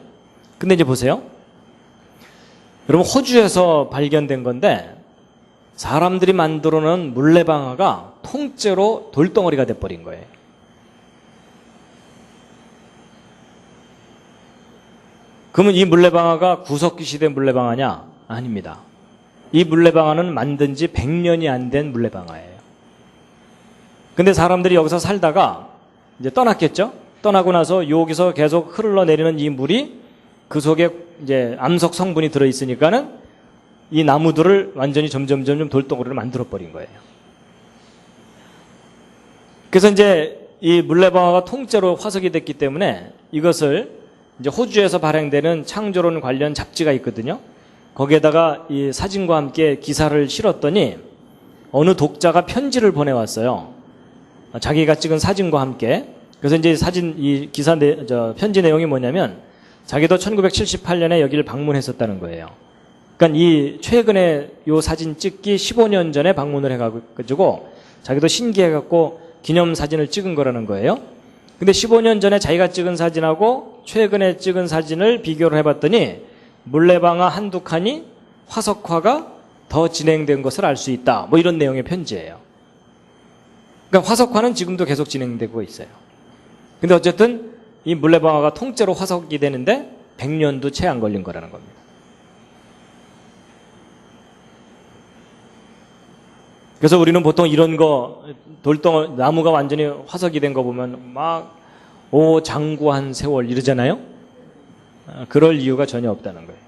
[SPEAKER 1] 근데 이제 보세요. 여러분 호주에서 발견된 건데 사람들이 만들어 놓은 물레방아가 통째로 돌덩어리가 돼버린 거예요. 그러면 이 물레방아가 구석기 시대 물레방아냐? 아닙니다. 이 물레방아는 만든 지 100년이 안 된 물레방아예요. 근데 사람들이 여기서 살다가 이제 떠났겠죠? 떠나고 나서 여기서 계속 흘러내리는 이 물이 그 속에 이제 암석 성분이 들어있으니까는 이 나무들을 완전히 점점 돌덩어리로 만들어버린 거예요. 그래서 이제 이 물레방아가 통째로 화석이 됐기 때문에 이것을 이제 호주에서 발행되는 창조론 관련 잡지가 있거든요. 거기에다가 이 사진과 함께 기사를 실었더니 어느 독자가 편지를 보내왔어요. 자기가 찍은 사진과 함께. 그래서 이제 사진, 이 기사, 편지 내용이 뭐냐면 자기도 1978년에 여기를 방문했었다는 거예요. 그러니까 이 최근에 요 사진 찍기 15년 전에 방문을 해가지고 자기도 신기해갖고 기념 사진을 찍은 거라는 거예요. 근데 15년 전에 자기가 찍은 사진하고 최근에 찍은 사진을 비교를 해봤더니 물레방아 한두 칸이 화석화가 더 진행된 것을 알 수 있다. 뭐 이런 내용의 편지예요. 그러니까 화석화는 지금도 계속 진행되고 있어요. 근데 어쨌든 이 물레방아가 통째로 화석이 되는데 100년도 채 안 걸린 거라는 겁니다. 그래서 우리는 보통 이런 거 돌덩어리 나무가 완전히 화석이 된 거 보면 막 오 장구한 세월 이러잖아요. 그럴 이유가 전혀 없다는 거예요.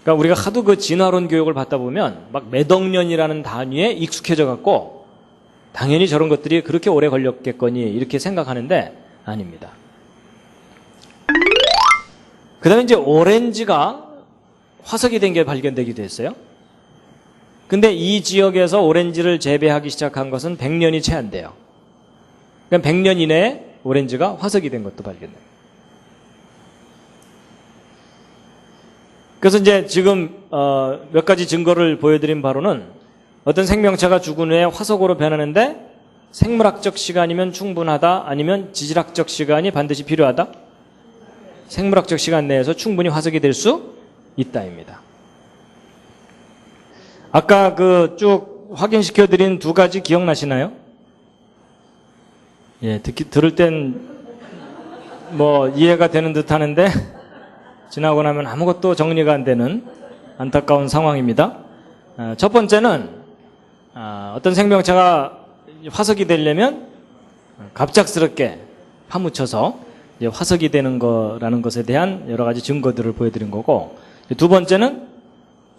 [SPEAKER 1] 그러니까 우리가 하도 그 진화론 교육을 받다 보면 막 몇 억 년이라는 단위에 익숙해져 갖고 당연히 저런 것들이 그렇게 오래 걸렸겠거니 이렇게 생각하는데 아닙니다. 그 다음에 이제 오렌지가 화석이 된 게 발견되기도 했어요. 근데 이 지역에서 오렌지를 재배하기 시작한 것은 100년이 채 안 돼요. 그러니까 100년 이내에 오렌지가 화석이 된 것도 발견돼요. 그래서 이제 지금 몇 가지 증거를 보여드린 바로는 어떤 생명체가 죽은 후에 화석으로 변하는데 생물학적 시간이면 충분하다, 아니면 지질학적 시간이 반드시 필요하다? 생물학적 시간 내에서 충분히 화석이 될 수 있다입니다. 아까 그 쭉 확인시켜드린 두 가지 기억나시나요? 예, 들을 땐 뭐 이해가 되는 듯 하는데 지나고 나면 아무것도 정리가 안 되는 안타까운 상황입니다. 첫 번째는 어떤 생명체가 화석이 되려면 갑작스럽게 파묻혀서 화석이 되는 거라는 것에 대한 여러 가지 증거들을 보여드린 거고, 두 번째는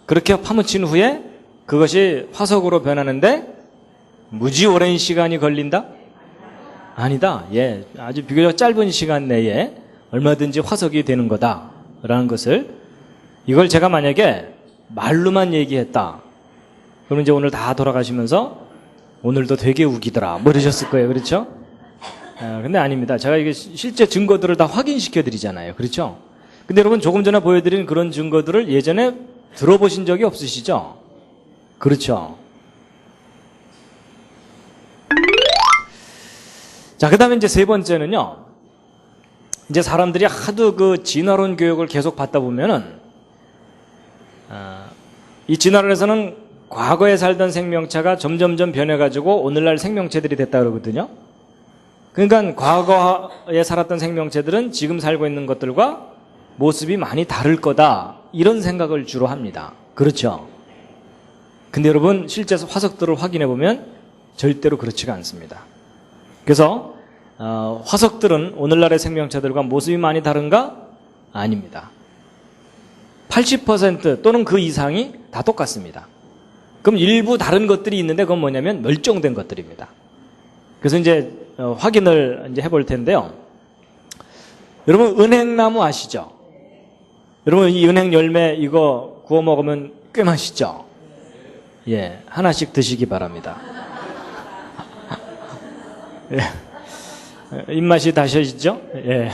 [SPEAKER 1] 그렇게 파묻힌 후에 그것이 화석으로 변하는데 무지 오랜 시간이 걸린다? 아니다. 예, 아주 비교적 짧은 시간 내에 얼마든지 화석이 되는 거다라는 것을, 이걸 제가 만약에 말로만 얘기했다 그러면 이제 오늘 다 돌아가시면서 오늘도 되게 우기더라 뭐 이러셨을 거예요. 그렇죠? 근데 아닙니다. 제가 이게 실제 증거들을 다 확인시켜 드리잖아요. 그렇죠? 근데 여러분 조금 전에 보여드린 그런 증거들을 예전에 들어보신 적이 없으시죠? 그렇죠? 자, 그 다음에 이제 세 번째는요, 이제 사람들이 하도 그 진화론 교육을 계속 받다 보면은, 이 진화론에서는 과거에 살던 생명체가 점점점 변해가지고 오늘날 생명체들이 됐다 그러거든요. 그러니까 과거에 살았던 생명체들은 지금 살고 있는 것들과 모습이 많이 다를 거다, 이런 생각을 주로 합니다. 그렇죠? 근데 여러분 실제 화석들을 확인해 보면 절대로 그렇지가 않습니다. 그래서 화석들은 오늘날의 생명체들과 모습이 많이 다른가? 아닙니다. 80% 또는 그 이상이 다 똑같습니다. 그럼 일부 다른 것들이 있는데 그건 뭐냐면 멸종된 것들입니다. 그래서 이제 확인을 이제 해볼 텐데요. 여러분 은행나무 아시죠? 여러분 이 은행 열매 이거 구워 먹으면 꽤 맛있죠? 예, 하나씩 드시기 바랍니다. 예. 입맛이 다셔지죠? 예.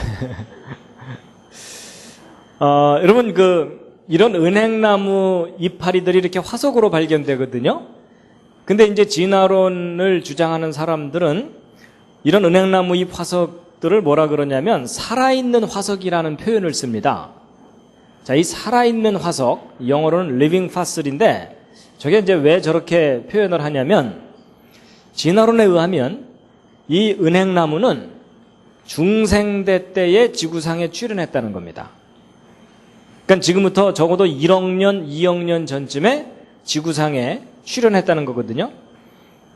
[SPEAKER 1] 여러분 이런 은행나무 이파리들이 이렇게 화석으로 발견되거든요. 근데 이제 진화론을 주장하는 사람들은 이런 은행나무 잎 화석들을 뭐라 그러냐면 살아있는 화석이라는 표현을 씁니다. 자, 이 살아있는 화석, 영어로는 living fossil인데 저게 이제 왜 저렇게 표현을 하냐면 진화론에 의하면 이 은행나무는 중생대 때에 지구상에 출현했다는 겁니다. 그러니까 지금부터 적어도 1억 년, 2억 년 전쯤에 지구상에 출현했다는 거거든요.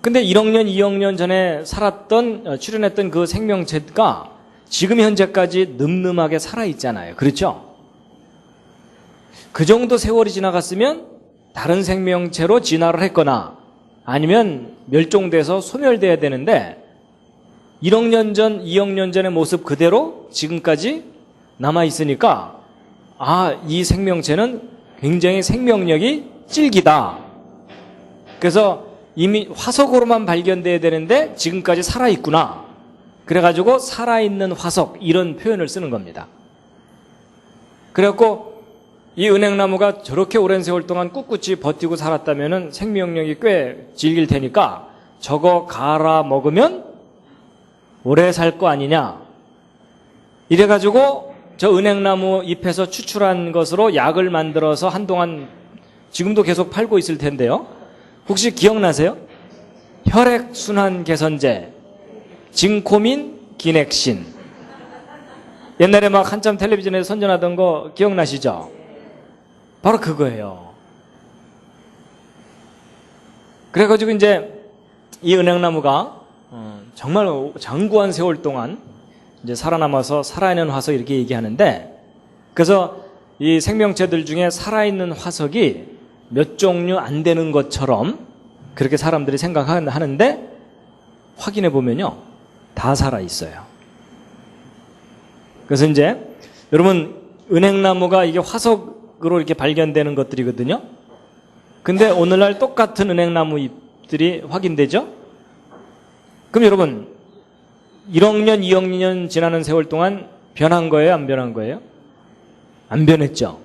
[SPEAKER 1] 근데 1억 년, 2억 년 전에 출현했던 그 생명체가 지금 현재까지 늠름하게 살아있잖아요. 그렇죠? 그 정도 세월이 지나갔으면 다른 생명체로 진화를 했거나 아니면 멸종돼서 소멸돼야 되는데 1억 년 전, 2억 년 전의 모습 그대로 지금까지 남아있으니까 이 생명체는 굉장히 생명력이 찔기다. 그래서 이미 화석으로만 발견돼야 되는데 지금까지 살아있구나. 그래가지고 살아있는 화석 이런 표현을 쓰는 겁니다. 그래갖고 이 은행나무가 저렇게 오랜 세월 동안 꿋꿋이 버티고 살았다면 생명력이 꽤 질길 테니까 저거 갈아 먹으면 오래 살 거 아니냐. 이래가지고 저 은행나무 잎에서 추출한 것으로 약을 만들어서 한동안 지금도 계속 팔고 있을 텐데요. 혹시 기억나세요? 혈액순환 개선제, 진코민, 기넥신. 옛날에 막 한참 텔레비전에서 선전하던 거 기억나시죠? 바로 그거예요. 그래가지고 이제 이 은행나무가 정말 장구한 세월 동안 이제 살아남아서 살아있는 화석 이렇게 얘기하는데, 그래서 이 생명체들 중에 살아있는 화석이 몇 종류 안 되는 것처럼 그렇게 사람들이 생각하는데 확인해 보면요 다 살아있어요. 그래서 이제 여러분 은행나무가 이게 화석으로 이렇게 발견되는 것들이거든요. 근데 오늘날 똑같은 은행나무 잎들이 확인되죠. 그럼 여러분 1억 년, 2억 년 지나는 세월 동안 변한 거예요? 안 변한 거예요? 안 변했죠.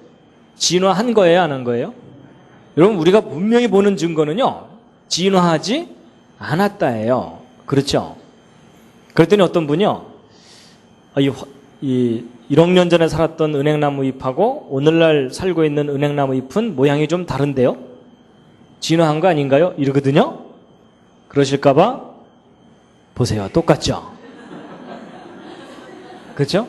[SPEAKER 1] 진화한 거예요? 안 한 거예요? 여러분 우리가 분명히 보는 증거는요 진화하지 않았다예요. 그렇죠? 그랬더니 어떤 분이요 이 1억 년 전에 살았던 은행나무 잎하고 오늘날 살고 있는 은행나무 잎은 모양이 좀 다른데요? 진화한 거 아닌가요? 이러거든요. 그러실까봐 보세요. 똑같죠? 그렇죠?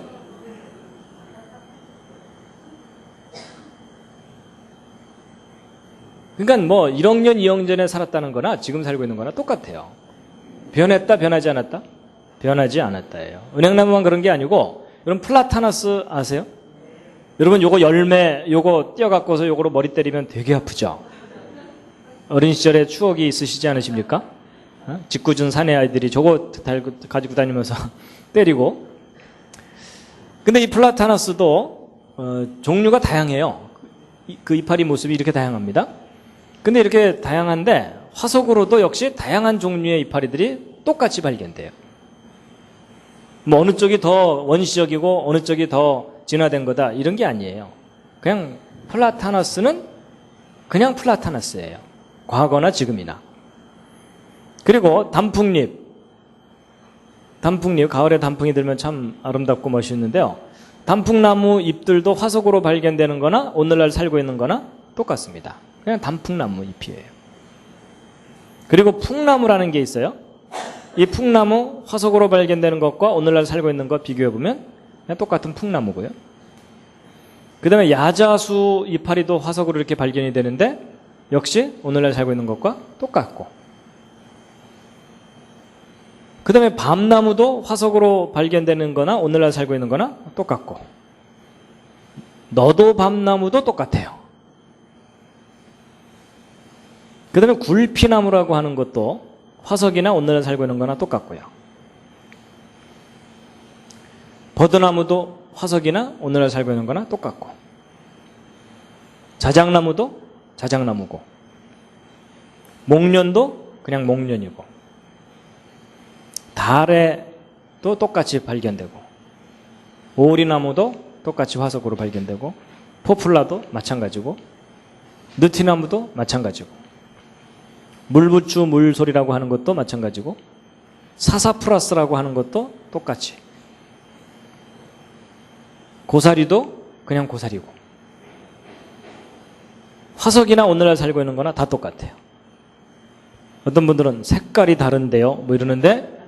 [SPEAKER 1] 그러니까 뭐 1억 년, 2억 전에 살았다는 거나 지금 살고 있는 거나 똑같아요. 변했다, 변하지 않았다? 변하지 않았다예요. 은행나무만 그런 게 아니고 여러분 플라타나스 아세요? 여러분 요거 열매 요거 띄어갖고서 요거로 머리 때리면 되게 아프죠? 어린 시절에 추억이 있으시지 않으십니까? 짓궂은 사내 아이들이 저거 가지고 다니면서 때리고. 근데 이 플라타나스도 종류가 다양해요. 그 이파리 모습이 이렇게 다양합니다. 근데 이렇게 다양한데 화석으로도 역시 다양한 종류의 이파리들이 똑같이 발견돼요. 뭐 어느 쪽이 더 원시적이고 어느 쪽이 더 진화된 거다 이런 게 아니에요. 그냥 플라타나스는 그냥 플라타나스예요. 과거나 지금이나. 그리고 단풍잎, 가을에 단풍이 들면 참 아름답고 멋있는데요. 단풍나무 잎들도 화석으로 발견되는 거나 오늘날 살고 있는 거나 똑같습니다. 그냥 단풍나무 잎이에요. 그리고 풍나무라는 게 있어요. 이 풍나무 화석으로 발견되는 것과 오늘날 살고 있는 것 비교해보면 그냥 똑같은 풍나무고요. 그 다음에 야자수 이파리도 화석으로 이렇게 발견이 되는데 역시 오늘날 살고 있는 것과 똑같고, 그 다음에 밤나무도 화석으로 발견되는 거나 오늘날 살고 있는 거나 똑같고, 너도 밤나무도 똑같아요. 그 다음에 굴피나무라고 하는 것도 화석이나 오늘날 살고 있는 거나 똑같고요. 버드나무도 화석이나 오늘날 살고 있는 거나 똑같고, 자작나무도 자작나무고, 목련도 그냥 목련이고, 달에도 똑같이 발견되고, 오리나무도 똑같이 화석으로 발견되고, 포플라도 마찬가지고, 느티나무도 마찬가지고, 물부추 물소리라고 하는 것도 마찬가지고, 사사프라스라고 하는 것도 똑같이, 고사리도 그냥 고사리고, 화석이나 오늘날 살고 있는 거나 다 똑같아요. 어떤 분들은 색깔이 다른데요 뭐 이러는데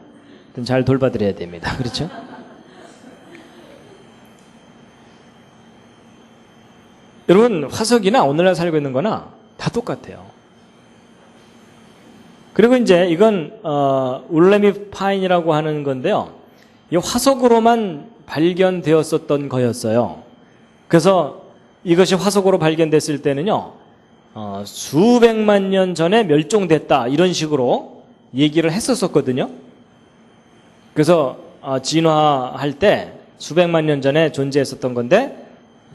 [SPEAKER 1] 잘 돌봐드려야 됩니다. 그렇죠? 여러분, 화석이나 오늘날 살고 있는 거나 다 똑같아요. 그리고 이제 이건 울레미 파인이라고 하는 건데요, 이 화석으로만 발견되었었던 거였어요. 그래서 이것이 화석으로 발견됐을 때는요, 수백만 년 전에 멸종됐다 이런 식으로 얘기를 했었거든요. 그래서 진화할 때 수백만 년 전에 존재했었던 건데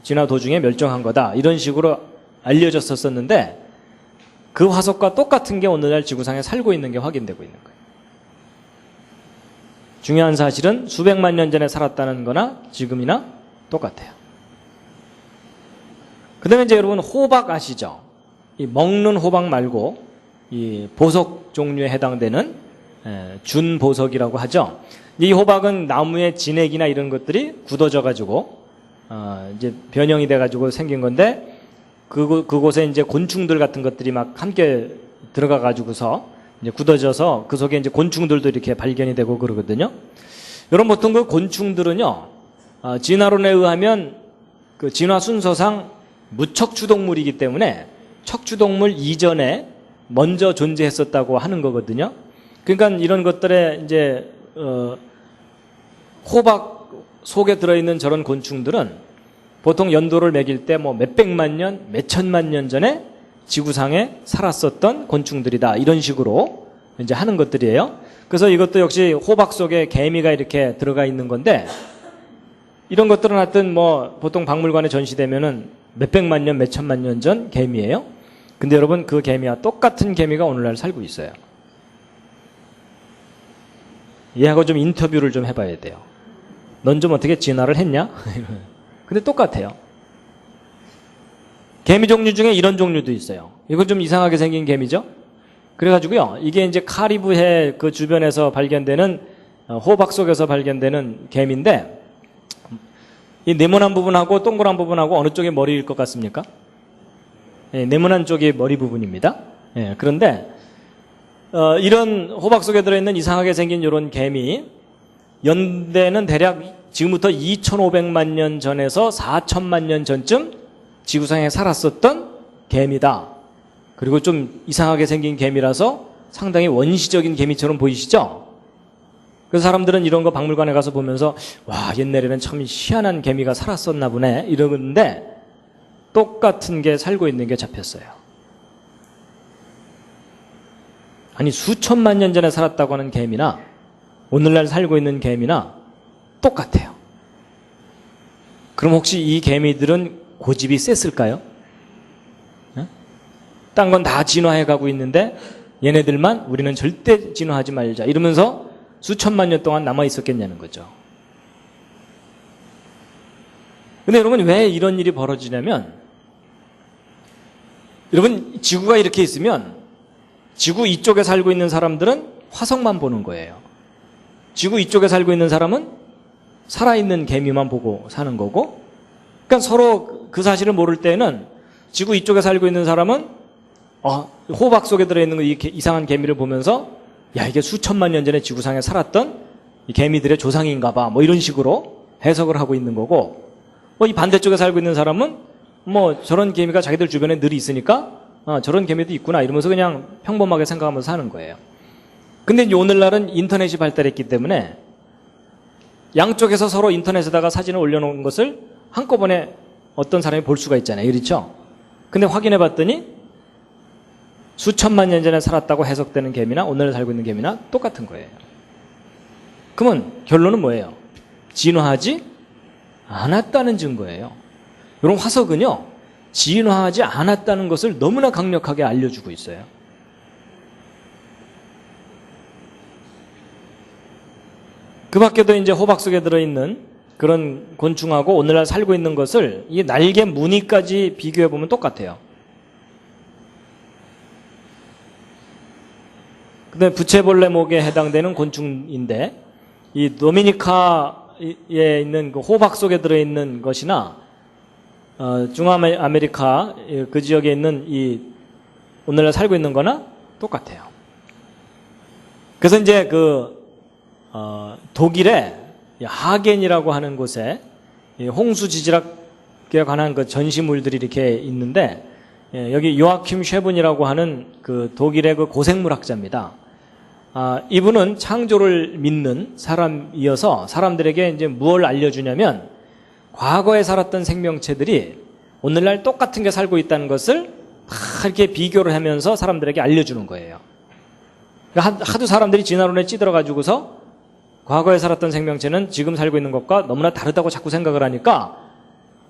[SPEAKER 1] 진화 도중에 멸종한 거다 이런 식으로 알려졌었는데, 그 화석과 똑같은 게 오늘날 지구상에 살고 있는 게 확인되고 있는 거예요. 중요한 사실은 수백만 년 전에 살았다는 거나 지금이나 똑같아요. 그 다음에 이제 여러분, 호박 아시죠? 이 먹는 호박 말고 이 보석 종류에 해당되는 준보석이라고 하죠. 이 호박은 나무의 진액이나 이런 것들이 굳어져 가지고 이제 변형이 돼 가지고 생긴 건데, 그곳에 이제 곤충들 같은 것들이 막 함께 들어가 가지고서 이제 굳어져서 그 속에 이제 곤충들도 이렇게 발견이 되고 그러거든요. 여러분, 보통 그 곤충들은요, 진화론에 의하면 그 진화 순서상 무척추동물이기 때문에 척추동물 이전에 먼저 존재했었다고 하는 거거든요. 그러니까 이런 것들에 이제 호박 속에 들어있는 저런 곤충들은 보통 연도를 매길 때 뭐 몇백만 년, 몇천만 년 전에 지구상에 살았었던 곤충들이다 이런 식으로 이제 하는 것들이에요. 그래서 이것도 역시 호박 속에 개미가 이렇게 들어가 있는 건데, 이런 것들은 하여튼 뭐 보통 박물관에 전시되면은 몇백만 년, 몇천만 년 전 개미예요. 근데 여러분, 그 개미와 똑같은 개미가 오늘날 살고 있어요. 얘하고 좀 인터뷰를 좀 해봐야 돼요. 넌 좀 어떻게 진화를 했냐? 근데 똑같아요. 개미 종류 중에 이런 종류도 있어요. 이건 좀 이상하게 생긴 개미죠? 그래가지고요, 이게 이제 카리브해 그 주변에서 발견되는 호박 속에서 발견되는 개미인데, 이 네모난 부분하고 동그란 부분하고 어느 쪽이 머리일 것 같습니까? 예, 네모난 쪽이 머리 부분입니다. 예, 그런데 이런 호박 속에 들어있는 이상하게 생긴 이런 개미, 연대는 대략 지금부터 2,500만 년 전에서 4,000만 년 전쯤 지구상에 살았었던 개미다. 그리고 좀 이상하게 생긴 개미라서 상당히 원시적인 개미처럼 보이시죠? 그래서 사람들은 이런 거 박물관에 가서 보면서 와, 옛날에는 참 희한한 개미가 살았었나 보네 이러는데, 똑같은 게 살고 있는 게 잡혔어요. 아니, 수천만 년 전에 살았다고 하는 개미나 오늘날 살고 있는 개미나 똑같아요. 그럼 혹시 이 개미들은 고집이 셌을까요? 딴 건 다 진화해 가고 있는데 얘네들만 우리는 절대 진화하지 말자 이러면서 수천만 년 동안 남아 있었겠냐는 거죠. 근데 여러분, 왜 이런 일이 벌어지냐면, 여러분, 지구가 이렇게 있으면 지구 이쪽에 살고 있는 사람들은 화석만 보는 거예요. 지구 이쪽에 살고 있는 사람은 살아있는 개미만 보고 사는 거고, 그러니까 서로 그 사실을 모를 때는 지구 이쪽에 살고 있는 사람은 호박 속에 들어있는 거 이상한 개미를 보면서 야, 이게 수천만 년 전에 지구상에 살았던 이 개미들의 조상인가 봐 뭐 이런 식으로 해석을 하고 있는 거고, 이 반대쪽에 살고 있는 사람은 뭐 저런 개미가 자기들 주변에 늘 있으니까 저런 개미도 있구나 이러면서 그냥 평범하게 생각하면서 사는 거예요. 근데 이제 오늘날은 인터넷이 발달했기 때문에 양쪽에서 서로 인터넷에다가 사진을 올려놓은 것을 한꺼번에 어떤 사람이 볼 수가 있잖아요. 그렇죠? 근데 확인해 봤더니 수천만 년 전에 살았다고 해석되는 개미나 오늘 살고 있는 개미나 똑같은 거예요. 그러면 결론은 뭐예요? 진화하지 않았다는 증거예요. 이런 화석은요, 진화하지 않았다는 것을 너무나 강력하게 알려주고 있어요. 그 밖에도 이제 호박 속에 들어있는 그런 곤충하고 오늘날 살고 있는 것을 이 날개 무늬까지 비교해 보면 똑같아요. 근데 부채벌레목에 해당되는 곤충인데 이 도미니카에 있는 그 호박 속에 들어있는 것이나 중아메리카 그 지역에 있는 이 오늘날 살고 있는 거나 똑같아요. 그래서 이제 독일의 하겐이라고 하는 곳에 홍수 지질학에 관한 그 전시물들이 이렇게 있는데, 여기 요아킴 쉐븐이라고 하는 그 독일의 그 고생물학자입니다. 이분은 창조를 믿는 사람이어서 사람들에게 이제 무엇을 알려주냐면 과거에 살았던 생명체들이 오늘날 똑같은 게 살고 있다는 것을 이렇게 비교를 하면서 사람들에게 알려주는 거예요. 하도 사람들이 진화론에 찌들어가지고서 과거에 살았던 생명체는 지금 살고 있는 것과 너무나 다르다고 자꾸 생각을 하니까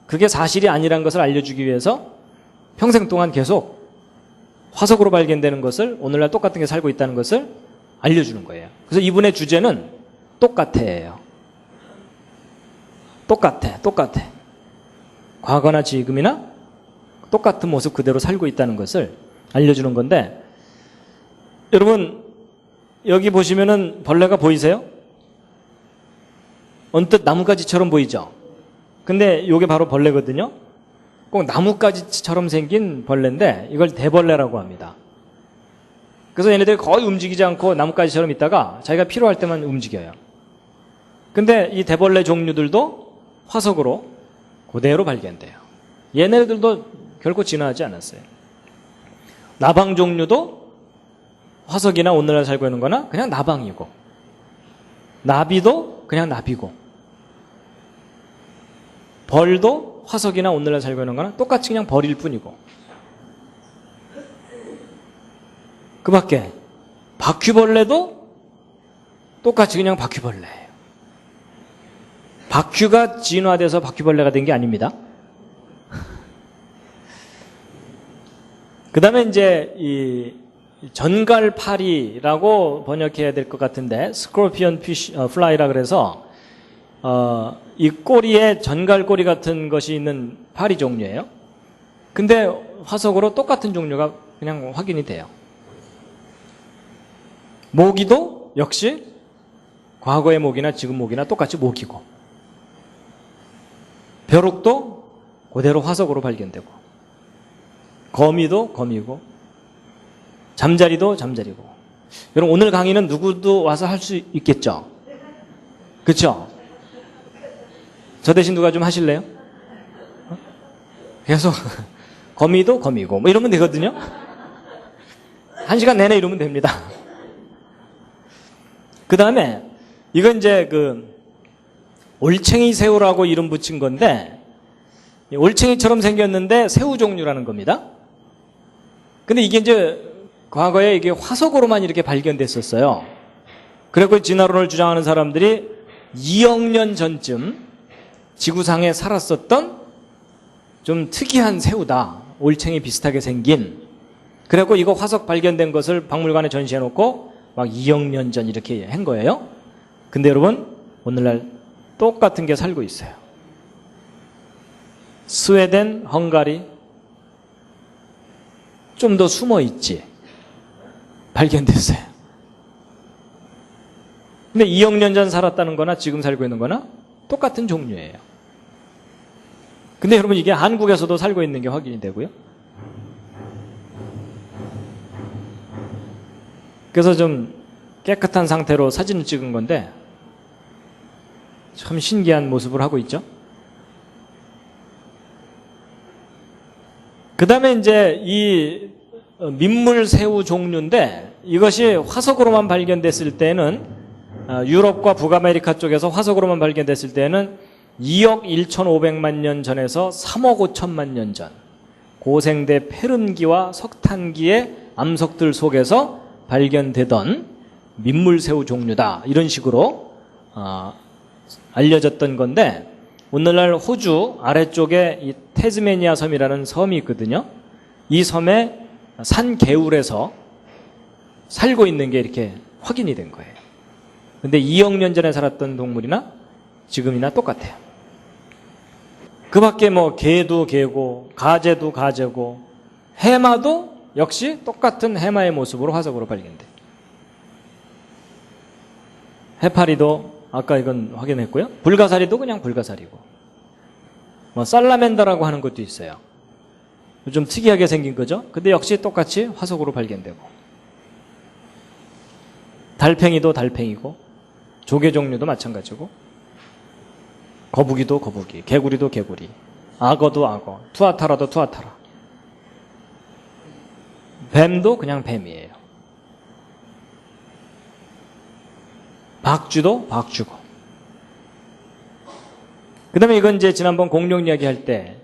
[SPEAKER 1] 그게 사실이 아니라는 것을 알려주기 위해서 평생 동안 계속 화석으로 발견되는 것을 오늘날 똑같은 게 살고 있다는 것을 알려주는 거예요. 그래서 이분의 주제는 똑같아예요. 똑같아. 과거나 지금이나 똑같은 모습 그대로 살고 있다는 것을 알려주는 건데, 여러분 여기 보시면은 벌레가 보이세요? 언뜻 나뭇가지처럼 보이죠? 근데 이게 바로 벌레거든요. 꼭 나뭇가지처럼 생긴 벌레인데 이걸 대벌레라고 합니다. 그래서 얘네들이 거의 움직이지 않고 나뭇가지처럼 있다가 자기가 필요할 때만 움직여요. 근데 이 대벌레 종류들도 화석으로 그대로 발견돼요. 얘네들도 결코 진화하지 않았어요. 나방 종류도 화석이나 오늘날 살고 있는 거나 그냥 나방이고, 나비도 그냥 나비고, 벌도 화석이나 오늘날 살고 있는 거나 똑같이 그냥 벌일 뿐이고, 그 밖에 바퀴벌레도 똑같이 그냥 바퀴벌레예요. 바퀴가 진화돼서 바퀴벌레가 된 게 아닙니다. 그 다음에 이제 이 전갈파리라고 번역해야 될 것 같은데, 스콜피언 피쉬 플라이라 그래서 이 꼬리에 전갈꼬리 같은 것이 있는 파리 종류예요. 근데 화석으로 똑같은 종류가 그냥 확인이 돼요. 모기도 역시 과거의 모기나 지금 모기나 똑같이 모기고, 벼룩도 그대로 화석으로 발견되고, 거미도 거미고, 잠자리도 잠자리고. 여러분 오늘 강의는 누구도 와서 할 수 있겠죠? 그렇죠? 저 대신 누가 좀 하실래요? 계속 거미도 거미고 뭐 이러면 되거든요. 1시간 내내 이러면 됩니다. 그 다음에 이건 이제 그 올챙이 새우라고 이름 붙인 건데, 올챙이처럼 생겼는데 새우 종류라는 겁니다. 근데 이게 이제 과거에 이게 화석으로만 이렇게 발견됐었어요. 그래서 진화론을 주장하는 사람들이 2억 년 전쯤 지구상에 살았었던 좀 특이한 새우다. 올챙이 비슷하게 생긴. 그래서 이거 화석 발견된 것을 박물관에 전시해놓고 막 2억 년 전 이렇게 한 거예요. 근데 여러분 오늘날 똑같은 게 살고 있어요. 스웨덴, 헝가리 좀 더 숨어 있지. 발견됐어요. 근데 2억 년 전 살았다는 거나 지금 살고 있는 거나 똑같은 종류예요. 근데 여러분 이게 한국에서도 살고 있는 게 확인이 되고요. 그래서 좀 깨끗한 상태로 사진을 찍은 건데 참 신기한 모습을 하고 있죠. 그 다음에 이제 이 민물새우 종류인데, 이것이 화석으로만 발견됐을 때는 유럽과 북아메리카 쪽에서 화석으로만 발견됐을 때는 2억 1,500만 년 전에서 3억 5천만 년 전 고생대 페른기와 석탄기의 암석들 속에서 발견되던 민물새우 종류다. 이런 식으로 알려졌던 건데, 오늘날 호주 아래쪽에 이 태즈메니아 섬이라는 섬이 있거든요. 이 섬에 산 개울에서 살고 있는 게 이렇게 확인이 된 거예요. 근데 2억 년 전에 살았던 동물이나 지금이나 똑같아요. 그 밖에 뭐 개도 개고 가재도 가재고 해마도 역시 똑같은 해마의 모습으로 화석으로 발견돼. 해파리도 아까 이건 확인했고요. 불가사리도 그냥 불가사리고, 뭐 살라멘더라고 하는 것도 있어요. 좀 특이하게 생긴 거죠. 근데 역시 똑같이 화석으로 발견되고, 달팽이도 달팽이고 조개 종류도 마찬가지고, 거북이도 거북이, 개구리도 개구리, 악어도 악어, 투아타라도 투아타라, 뱀도 그냥 뱀이에요. 박쥐도 박쥐고. 그 다음에 이건 이제 지난번 공룡 이야기 할 때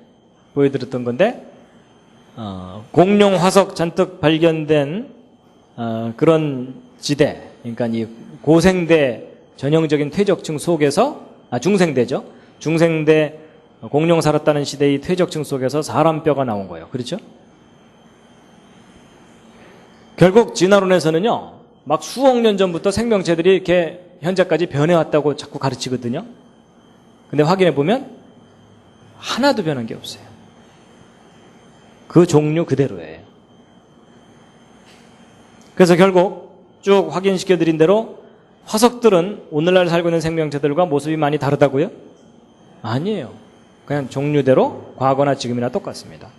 [SPEAKER 1] 보여드렸던 건데, 공룡 화석 잔뜩 발견된 그런 지대, 그러니까 이 고생대 전형적인 퇴적층 속에서, 중생대죠. 중생대 공룡 살았다는 시대의 퇴적층 속에서 사람 뼈가 나온 거예요. 그렇죠? 결국 진화론에서는요, 막 수억 년 전부터 생명체들이 이렇게 현재까지 변해왔다고 자꾸 가르치거든요. 근데 확인해 보면 하나도 변한 게 없어요. 그 종류 그대로예요. 그래서 결국 쭉 확인시켜 드린 대로 화석들은 오늘날 살고 있는 생명체들과 모습이 많이 다르다고요? 아니에요. 그냥 종류대로 과거나 지금이나 똑같습니다.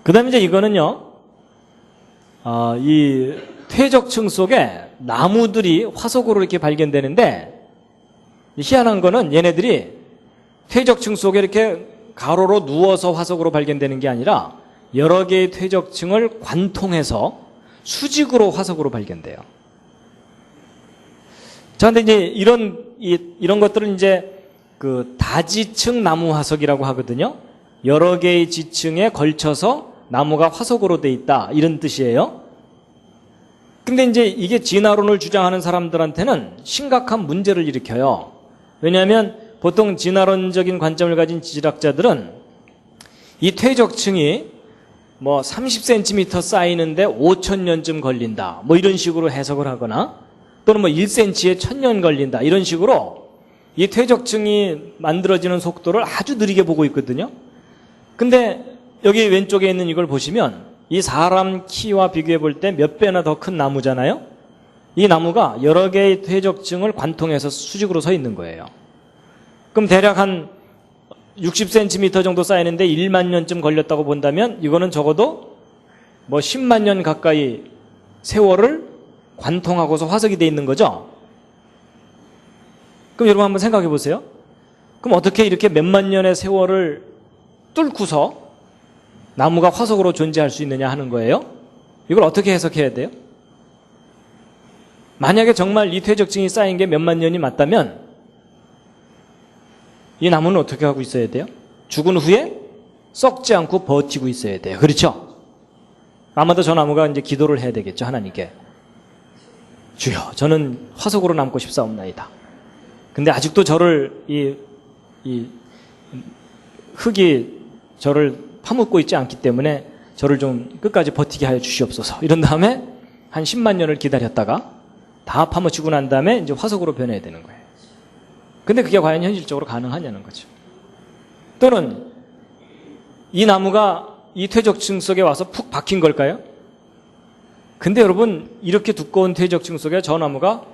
[SPEAKER 1] 그 다음에 이제 이거는요, 이 퇴적층 속에 나무들이 화석으로 이렇게 발견되는데, 희한한 거는 얘네들이 퇴적층 속에 이렇게 가로로 누워서 화석으로 발견되는 게 아니라 여러 개의 퇴적층을 관통해서 수직으로 화석으로 발견돼요. 자, 근데 이제 이런 것들은 이제 그 다지층 나무 화석이라고 하거든요. 여러 개의 지층에 걸쳐서 나무가 화석으로 돼 있다, 이런 뜻이에요. 근데 이제 이게 진화론을 주장하는 사람들한테는 심각한 문제를 일으켜요. 왜냐하면 보통 진화론적인 관점을 가진 지질학자들은 이 퇴적층이 뭐 30cm 쌓이는데 5,000년쯤 걸린다, 뭐 이런 식으로 해석을 하거나, 또는 뭐 1cm에 1,000년 걸린다, 이런 식으로 이 퇴적층이 만들어지는 속도를 아주 느리게 보고 있거든요. 근데 여기 왼쪽에 있는 이걸 보시면 이 사람 키와 비교해 볼 때 몇 배나 더 큰 나무잖아요. 이 나무가 여러 개의 퇴적층을 관통해서 수직으로 서 있는 거예요. 그럼 대략 한 60cm 정도 쌓이는데 1만 년쯤 걸렸다고 본다면 이거는 적어도 뭐 10만 년 가까이 세월을 관통하고서 화석이 돼 있는 거죠. 그럼 여러분 한번 생각해 보세요. 그럼 어떻게 이렇게 몇만 년의 세월을 뚫고서 나무가 화석으로 존재할 수 있느냐 하는 거예요. 이걸 어떻게 해석해야 돼요? 만약에 정말 이 퇴적층이 쌓인 게 몇만 년이 맞다면 이 나무는 어떻게 하고 있어야 돼요? 죽은 후에 썩지 않고 버티고 있어야 돼요. 그렇죠? 아마도 저 나무가 이제 기도를 해야 되겠죠, 하나님께. 주여, 저는 화석으로 남고 싶사옵나이다. 근데 아직도 저를 이 흙이 저를 파묻고 있지 않기 때문에 저를 좀 끝까지 버티게 하여 주시옵소서. 이런 다음에 한 10만 년을 기다렸다가 다 파묻히고 난 다음에 이제 화석으로 변해야 되는 거예요. 근데 그게 과연 현실적으로 가능하냐는 거죠. 또는 이 나무가 이 퇴적층 속에 와서 푹 박힌 걸까요? 근데 여러분, 이렇게 두꺼운 퇴적층 속에 저 나무가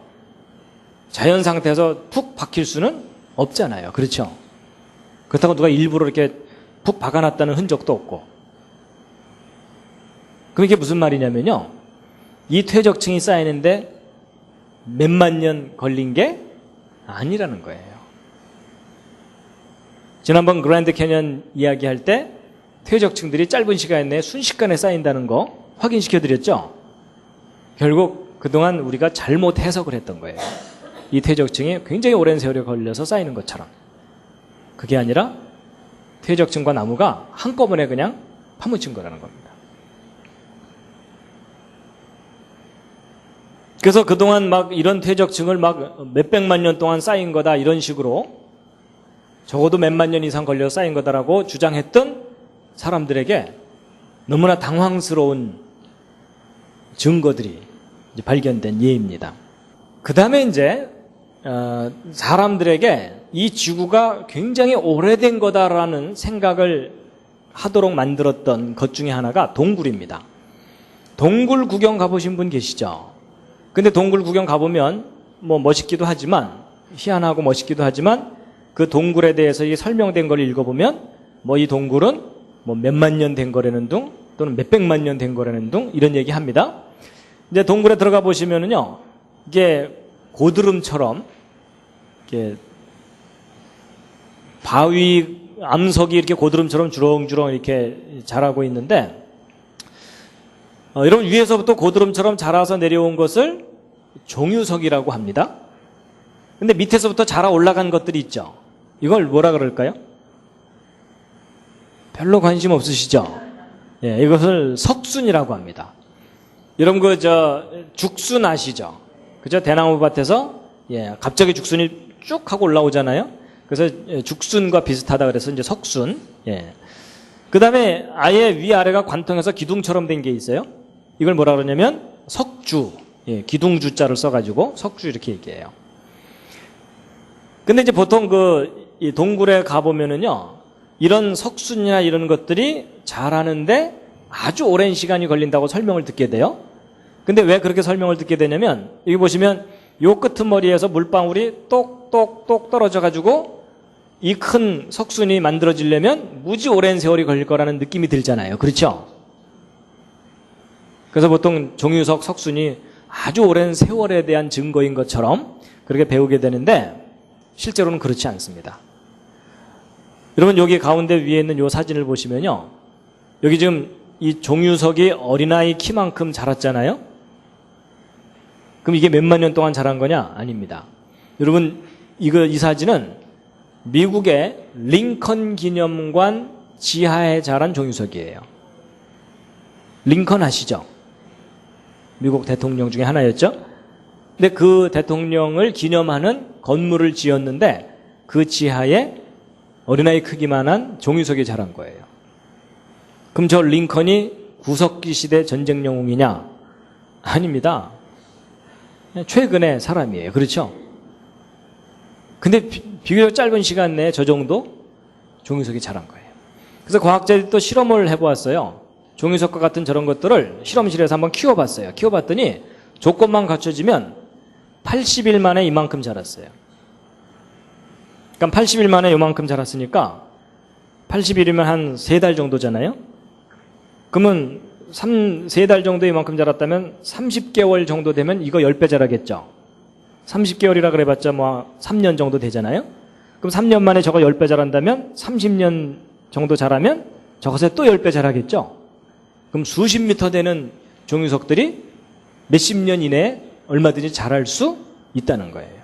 [SPEAKER 1] 자연 상태에서 푹 박힐 수는 없잖아요. 그렇죠? 그렇다고 누가 일부러 이렇게 푹 박아놨다는 흔적도 없고. 그럼 이게 무슨 말이냐면요, 이 퇴적층이 쌓이는데 몇만 년 걸린 게 아니라는 거예요. 지난번 그랜드 캐년 이야기할 때 퇴적층들이 짧은 시간 내에 순식간에 쌓인다는 거 확인시켜드렸죠? 결국 그동안 우리가 잘못 해석을 했던 거예요. 이 퇴적층이 굉장히 오랜 세월이 걸려서 쌓이는 것처럼, 그게 아니라 퇴적층과 나무가 한꺼번에 그냥 파묻힌 거라는 겁니다. 그래서 그동안 막 이런 퇴적층을 막 몇백만 년 동안 쌓인 거다, 이런 식으로 적어도 몇만 년 이상 걸려 쌓인 거다라고 주장했던 사람들에게 너무나 당황스러운 증거들이 이제 발견된 예입니다. 그 다음에 이제 사람들에게 이 지구가 굉장히 오래된 거다라는 생각을 하도록 만들었던 것 중에 하나가 동굴입니다. 동굴 구경 가보신 분 계시죠? 근데 동굴 구경 가보면 뭐 멋있기도 하지만, 희한하고 멋있기도 하지만, 그 동굴에 대해서 이 설명된 걸 읽어보면 뭐 이 동굴은 뭐 몇만 년 된 거라는 둥, 또는 몇백만 년 된 거라는 둥, 이런 얘기 합니다. 이제 동굴에 들어가 보시면은요, 이게 고드름처럼 이렇게 바위 암석이 이렇게 고드름처럼 주렁주렁 이렇게 자라고 있는데, 여러분, 위에서부터 고드름처럼 자라서 내려온 것을 종유석이라고 합니다. 근데 밑에서부터 자라 올라간 것들이 있죠. 이걸 뭐라 그럴까요? 별로 관심 없으시죠? 예, 이것을 석순이라고 합니다. 여러분 죽순 아시죠? 그죠? 대나무 밭에서 갑자기 죽순이 쭉 하고 올라오잖아요. 그래서 죽순과 비슷하다 그래서 이제 석순. 예. 그다음에 아예 위아래가 관통해서 기둥처럼 된 게 있어요. 이걸 뭐라 그러냐면 석주. 예, 기둥주자를 써가지고 석주 이렇게 얘기해요. 근데 이제 보통 이 동굴에 가보면은요, 이런 석순이나 이런 것들이 자라는데 아주 오랜 시간이 걸린다고 설명을 듣게 돼요. 근데 왜 그렇게 설명을 듣게 되냐면, 여기 보시면 요 끄트머리에서 물방울이 똑똑똑 떨어져가지고 이 큰 석순이 만들어지려면 무지 오랜 세월이 걸릴 거라는 느낌이 들잖아요. 그렇죠? 그래서 보통 종유석, 석순이 아주 오랜 세월에 대한 증거인 것처럼 그렇게 배우게 되는데, 실제로는 그렇지 않습니다. 여러분, 여기 가운데 위에 있는 이 사진을 보시면요, 여기 지금 이 종유석이 어린아이 키만큼 자랐잖아요. 그럼 이게 몇만 년 동안 자란 거냐? 아닙니다. 여러분, 이 사진은 미국의 링컨 기념관 지하에 자란 종유석이에요. 링컨 아시죠? 미국 대통령 중에 하나였죠. 근데 그 대통령을 기념하는 건물을 지었는데 그 지하에 어린아이 크기만한 종유석이 자란 거예요. 그럼 저 링컨이 구석기 시대 전쟁 영웅이냐? 아닙니다. 최근의 사람이에요. 그렇죠? 근데 비교적 짧은 시간 내에 저 정도 종유석이 자란 거예요. 그래서 과학자들이 또 실험을 해보았어요. 종유석과 같은 저런 것들을 실험실에서 한번 키워봤어요. 키워봤더니 조건만 갖춰지면 80일 만에 이만큼 자랐어요. 그러니까 80일 만에 이만큼 자랐으니까 80일이면 한 3달 정도잖아요. 그러면 3달 정도 이만큼 자랐다면 30개월 정도 되면 이거 10배 자라겠죠. 30개월이라 그래봤자 뭐 3년 정도 되잖아요. 그럼 3년 만에 저거 10배 자란다면 30년 정도 자라면 저것에 또 10배 자라겠죠. 그럼 수십 미터 되는 종유석들이 몇십 년 이내에 얼마든지 자랄 수 있다는 거예요.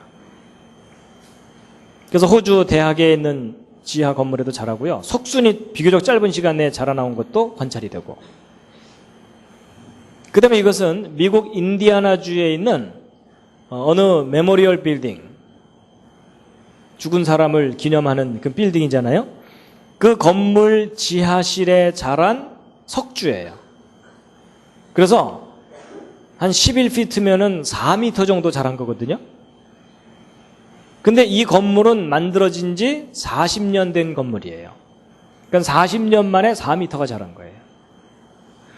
[SPEAKER 1] 그래서 호주 대학에 있는 지하 건물에도 자라고요. 석순이 비교적 짧은 시간 내에 자라나온 것도 관찰이 되고. 그 다음에 이것은 미국 인디아나주에 있는 어느 메모리얼 빌딩, 죽은 사람을 기념하는 그 빌딩이잖아요. 그 건물 지하실에 자란 석주예요. 그래서 한 11피트면은 4m 정도 자란 거거든요. 근데 이 건물은 만들어진 지 40년 된 건물이에요. 그러니까 40년 만에 4m가 자란 거예요.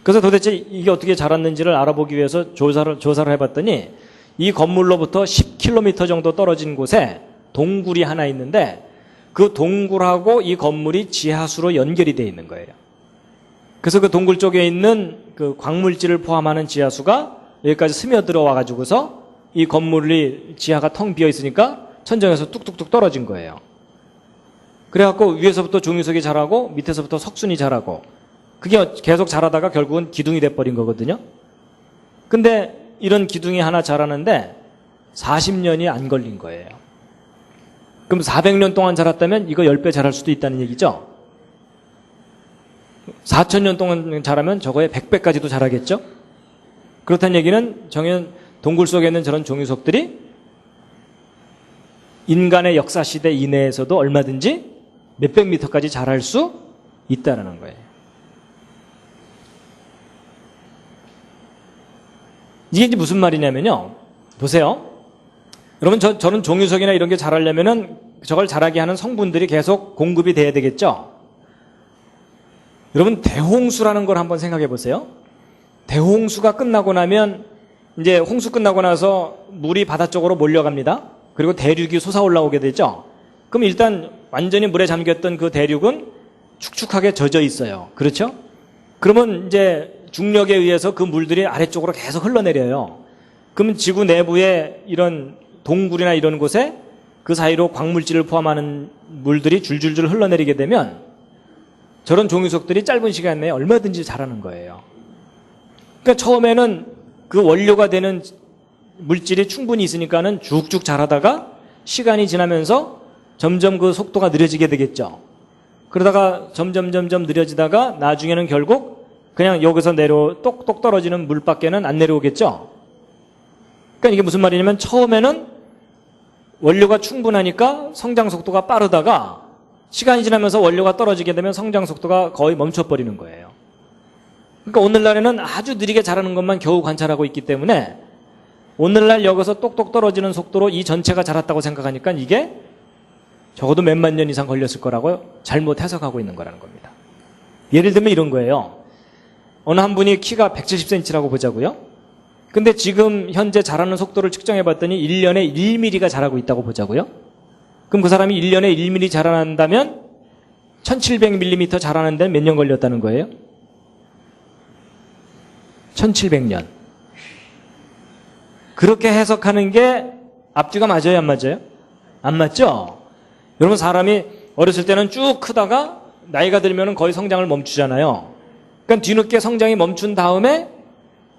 [SPEAKER 1] 그래서 도대체 이게 어떻게 자랐는지를 알아보기 위해서 조사를 해봤더니 이 건물로부터 10km 정도 떨어진 곳에 동굴이 하나 있는데 그 동굴하고 이 건물이 지하수로 연결이 되어 있는 거예요. 그래서 그 동굴 쪽에 있는 그 광물질을 포함하는 지하수가 여기까지 스며들어 와가지고서 이 건물이 지하가 텅 비어 있으니까 천정에서 뚝뚝뚝 떨어진 거예요. 그래갖고 위에서부터 종유석이 자라고 밑에서부터 석순이 자라고 그게 계속 자라다가 결국은 기둥이 돼버린 거거든요. 근데 이런 기둥이 하나 자라는데 40년이 안 걸린 거예요. 그럼 400년 동안 자랐다면 이거 10배 자랄 수도 있다는 얘기죠. 4000년 동안 자라면 저거의 100배까지도 자라겠죠. 그렇다는 얘기는 정연 동굴 속에 있는 저런 종유석들이 인간의 역사 시대 이내에서도 얼마든지 몇백 미터까지 자랄 수 있다는 거예요. 이게 이제 무슨 말이냐면요. 보세요. 여러분, 저런 종유석이나 이런 게 자라려면은 저걸 자라게 하는 성분들이 계속 공급이 돼야 되겠죠. 여러분, 대홍수라는 걸 한번 생각해 보세요. 대홍수가 끝나고 나면 이제 홍수 끝나고 나서 물이 바다 쪽으로 몰려갑니다. 그리고 대륙이 솟아올라오게 되죠. 그럼 일단 완전히 물에 잠겼던 그 대륙은 축축하게 젖어 있어요. 그렇죠? 그러면 이제 중력에 의해서 그 물들이 아래쪽으로 계속 흘러내려요. 그러면 지구 내부에 이런 동굴이나 이런 곳에 그 사이로 광물질을 포함하는 물들이 줄줄줄 흘러내리게 되면 저런 종유석들이 짧은 시간 내에 얼마든지 자라는 거예요. 그러니까 처음에는 그 원료가 되는 물질이 충분히 있으니까는 쭉쭉 자라다가 시간이 지나면서 점점 그 속도가 느려지게 되겠죠. 그러다가 점점 느려지다가 나중에는 결국 그냥 여기서 똑똑 떨어지는 물밖에는 안 내려오겠죠. 그러니까 이게 무슨 말이냐면 처음에는 원료가 충분하니까 성장 속도가 빠르다가 시간이 지나면서 원료가 떨어지게 되면 성장 속도가 거의 멈춰버리는 거예요. 그러니까 오늘날에는 아주 느리게 자라는 것만 겨우 관찰하고 있기 때문에 오늘날 여기서 똑똑 떨어지는 속도로 이 전체가 자랐다고 생각하니까 이게 적어도 몇만 년 이상 걸렸을 거라고 잘못 해석하고 있는 거라는 겁니다. 예를 들면 이런 거예요. 어느 한 분이 키가 170cm라고 보자고요. 근데 지금 현재 자라는 속도를 측정해 봤더니 1년에 1mm가 자라고 있다고 보자고요. 그럼 그 사람이 1년에 1mm 자라난다면 1700mm 자라는 데는 몇 년 걸렸다는 거예요? 1700년. 그렇게 해석하는 게 앞뒤가 맞아요, 안 맞아요? 안 맞죠? 여러분, 사람이 어렸을 때는 쭉 크다가 나이가 들면 거의 성장을 멈추잖아요. 그러니까 뒤늦게 성장이 멈춘 다음에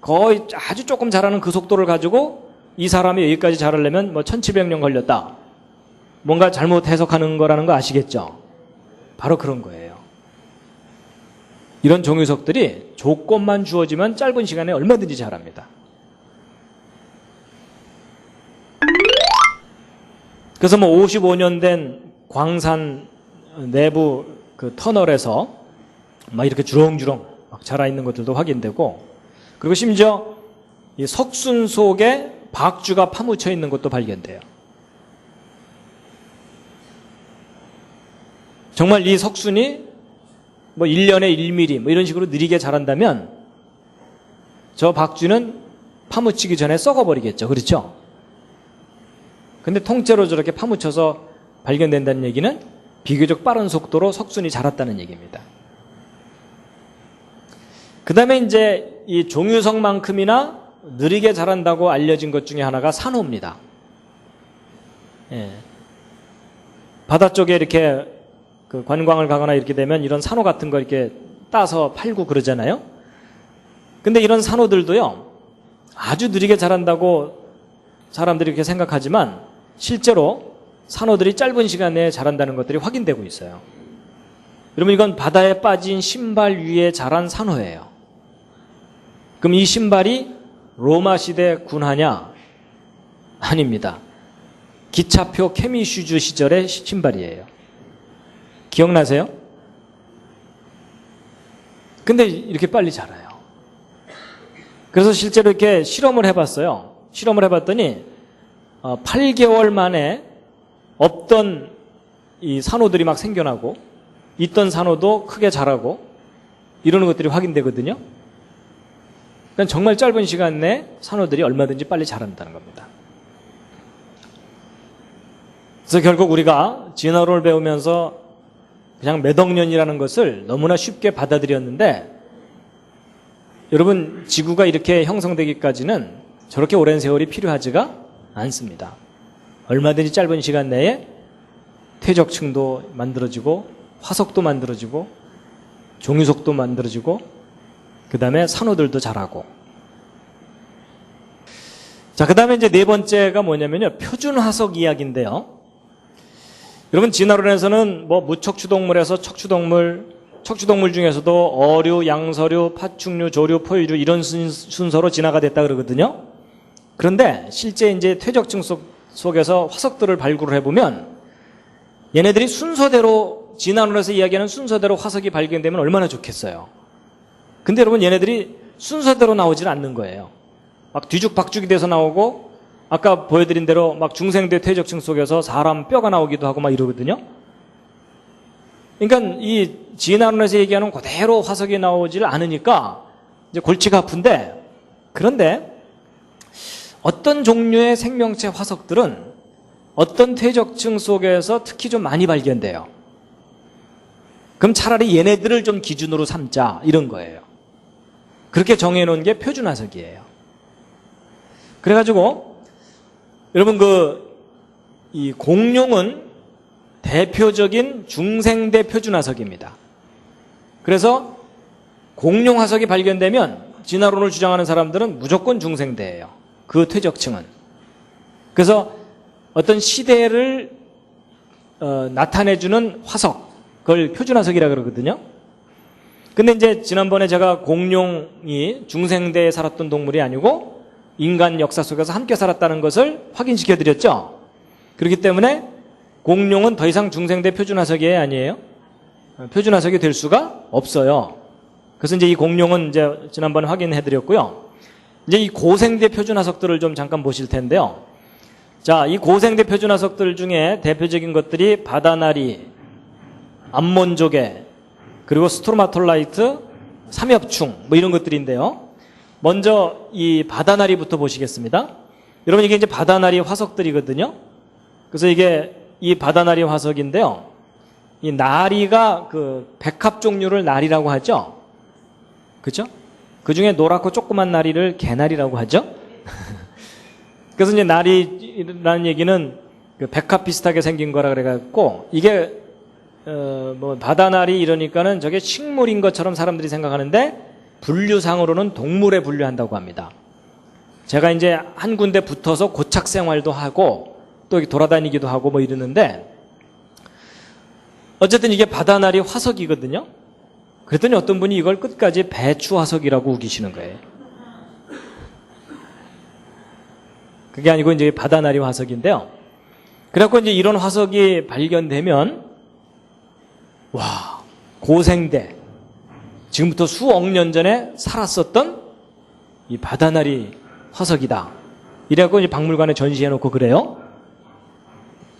[SPEAKER 1] 거의 아주 조금 자라는 그 속도를 가지고 이 사람이 여기까지 자라려면 1700년 걸렸다. 뭔가 잘못 해석하는 거라는 거 아시겠죠? 바로 그런 거예요. 이런 종유석들이 조건만 주어지면 짧은 시간에 얼마든지 자랍니다. 그래서 55년 된 광산 내부 그 터널에서 막 이렇게 주렁주렁 막 자라있는 것들도 확인되고, 그리고 심지어 이 석순 속에 박쥐가 파묻혀 있는 것도 발견돼요. 정말 이 석순이 1년에 1mm 이런 식으로 느리게 자란다면 저 박쥐는 파묻히기 전에 썩어버리겠죠. 그렇죠? 근데 통째로 저렇게 파묻혀서 발견된다는 얘기는 비교적 빠른 속도로 석순이 자랐다는 얘기입니다. 그 다음에 이제 이 종유석만큼이나 느리게 자란다고 알려진 것 중에 하나가 산호입니다. 예. 바다 쪽에 이렇게 그 관광을 가거나 이렇게 되면 이런 산호 같은 거 이렇게 따서 팔고 그러잖아요. 근데 이런 산호들도요, 아주 느리게 자란다고 사람들이 이렇게 생각하지만 실제로 산호들이 짧은 시간 내에 자란다는 것들이 확인되고 있어요. 여러분, 이건 바다에 빠진 신발 위에 자란 산호예요. 그럼 이 신발이 로마 시대 군화냐? 아닙니다. 기차표 케미슈즈 시절의 신발이에요. 기억나세요? 근데 이렇게 빨리 자라요. 그래서 실제로 이렇게 실험을 해봤어요. 실험을 해봤더니 8개월 만에 없던 이 산호들이 막 생겨나고 있던 산호도 크게 자라고 이러는 것들이 확인되거든요. 그러니까 정말 짧은 시간 내에 산호들이 얼마든지 빨리 자란다는 겁니다. 그래서 결국 우리가 진화론을 배우면서 그냥 몇 억 년이라는 것을 너무나 쉽게 받아들였는데, 여러분, 지구가 이렇게 형성되기까지는 저렇게 오랜 세월이 필요하지가 않습니다. 얼마든지 짧은 시간 내에 퇴적층도 만들어지고 화석도 만들어지고 종유석도 만들어지고 그 다음에 산호들도 자라고. 자, 그 다음에 이제 네 번째가 뭐냐면요. 표준 화석 이야기인데요. 여러분, 진화론에서는 뭐 무척추동물에서 척추동물 중에서도 어류, 양서류, 파충류, 조류, 포유류 이런 순서로 진화가 됐다 그러거든요. 그런데 실제 이제 퇴적층 속에서 화석들을 발굴을 해보면 얘네들이 순서대로 진화론에서 이야기하는 순서대로 화석이 발견되면 얼마나 좋겠어요. 근데 여러분 얘네들이 순서대로 나오질 않는 거예요. 막 뒤죽박죽이 돼서 나오고 아까 보여드린 대로 막 중생대 퇴적층 속에서 사람 뼈가 나오기도 하고 막 이러거든요. 그러니까 이 진화론에서 얘기하는 그대로 화석이 나오질 않으니까 이제 골치가 아픈데, 그런데 어떤 종류의 생명체 화석들은 어떤 퇴적층 속에서 특히 좀 많이 발견돼요. 그럼 차라리 얘네들을 좀 기준으로 삼자 이런 거예요. 그렇게 정해놓은 게 표준 화석이에요. 그래가지고 여러분 이 공룡은 대표적인 중생대 표준 화석입니다. 그래서 공룡 화석이 발견되면 진화론을 주장하는 사람들은 무조건 중생대예요. 그 퇴적층은. 그래서 어떤 시대를 나타내주는 화석, 그걸 표준 화석이라 그러거든요. 근데 이제 지난번에 제가 공룡이 중생대에 살았던 동물이 아니고 인간 역사 속에서 함께 살았다는 것을 확인시켜 드렸죠. 그렇기 때문에 공룡은 더 이상 중생대 표준 화석이 아니에요. 표준 화석이 될 수가 없어요. 그래서 이제 이 공룡은 이제 지난번에 확인해 드렸고요. 이제 이 고생대 표준 화석들을 좀 잠깐 보실 텐데요. 자, 이 고생대 표준 화석들 중에 대표적인 것들이 바다나리, 암몬조개, 그리고 스트로마톨라이트, 삼엽충 뭐 이런 것들인데요. 먼저 이 바다나리부터 보시겠습니다. 여러분 이게 이제 바다나리 화석들이거든요. 그래서 이게 이 바다나리 화석인데요. 이 나리가 그 백합 종류를 나리라고 하죠. 그렇죠? 그 중에 노랗고 조그만 나리를 개나리라고 하죠. 그래서 이제 나리라는 얘기는 그 백합 비슷하게 생긴 거라 그래갖고 이게 뭐 바다나리 이러니까는 저게 식물인 것처럼 사람들이 생각하는데 분류상으로는 동물에 분류한다고 합니다. 제가 이제 한 군데 붙어서 고착 생활도 하고 또 돌아다니기도 하고 뭐 이러는데 어쨌든 이게 바다나리 화석이거든요. 그랬더니 어떤 분이 이걸 끝까지 배추 화석이라고 우기시는 거예요. 그게 아니고 이제 바다나리 화석인데요. 그래갖고 이제 이런 화석이 발견되면 와, 고생대, 지금부터 수억 년 전에 살았었던 이 바다나리 화석이다. 이래갖고 이제 박물관에 전시해놓고 그래요.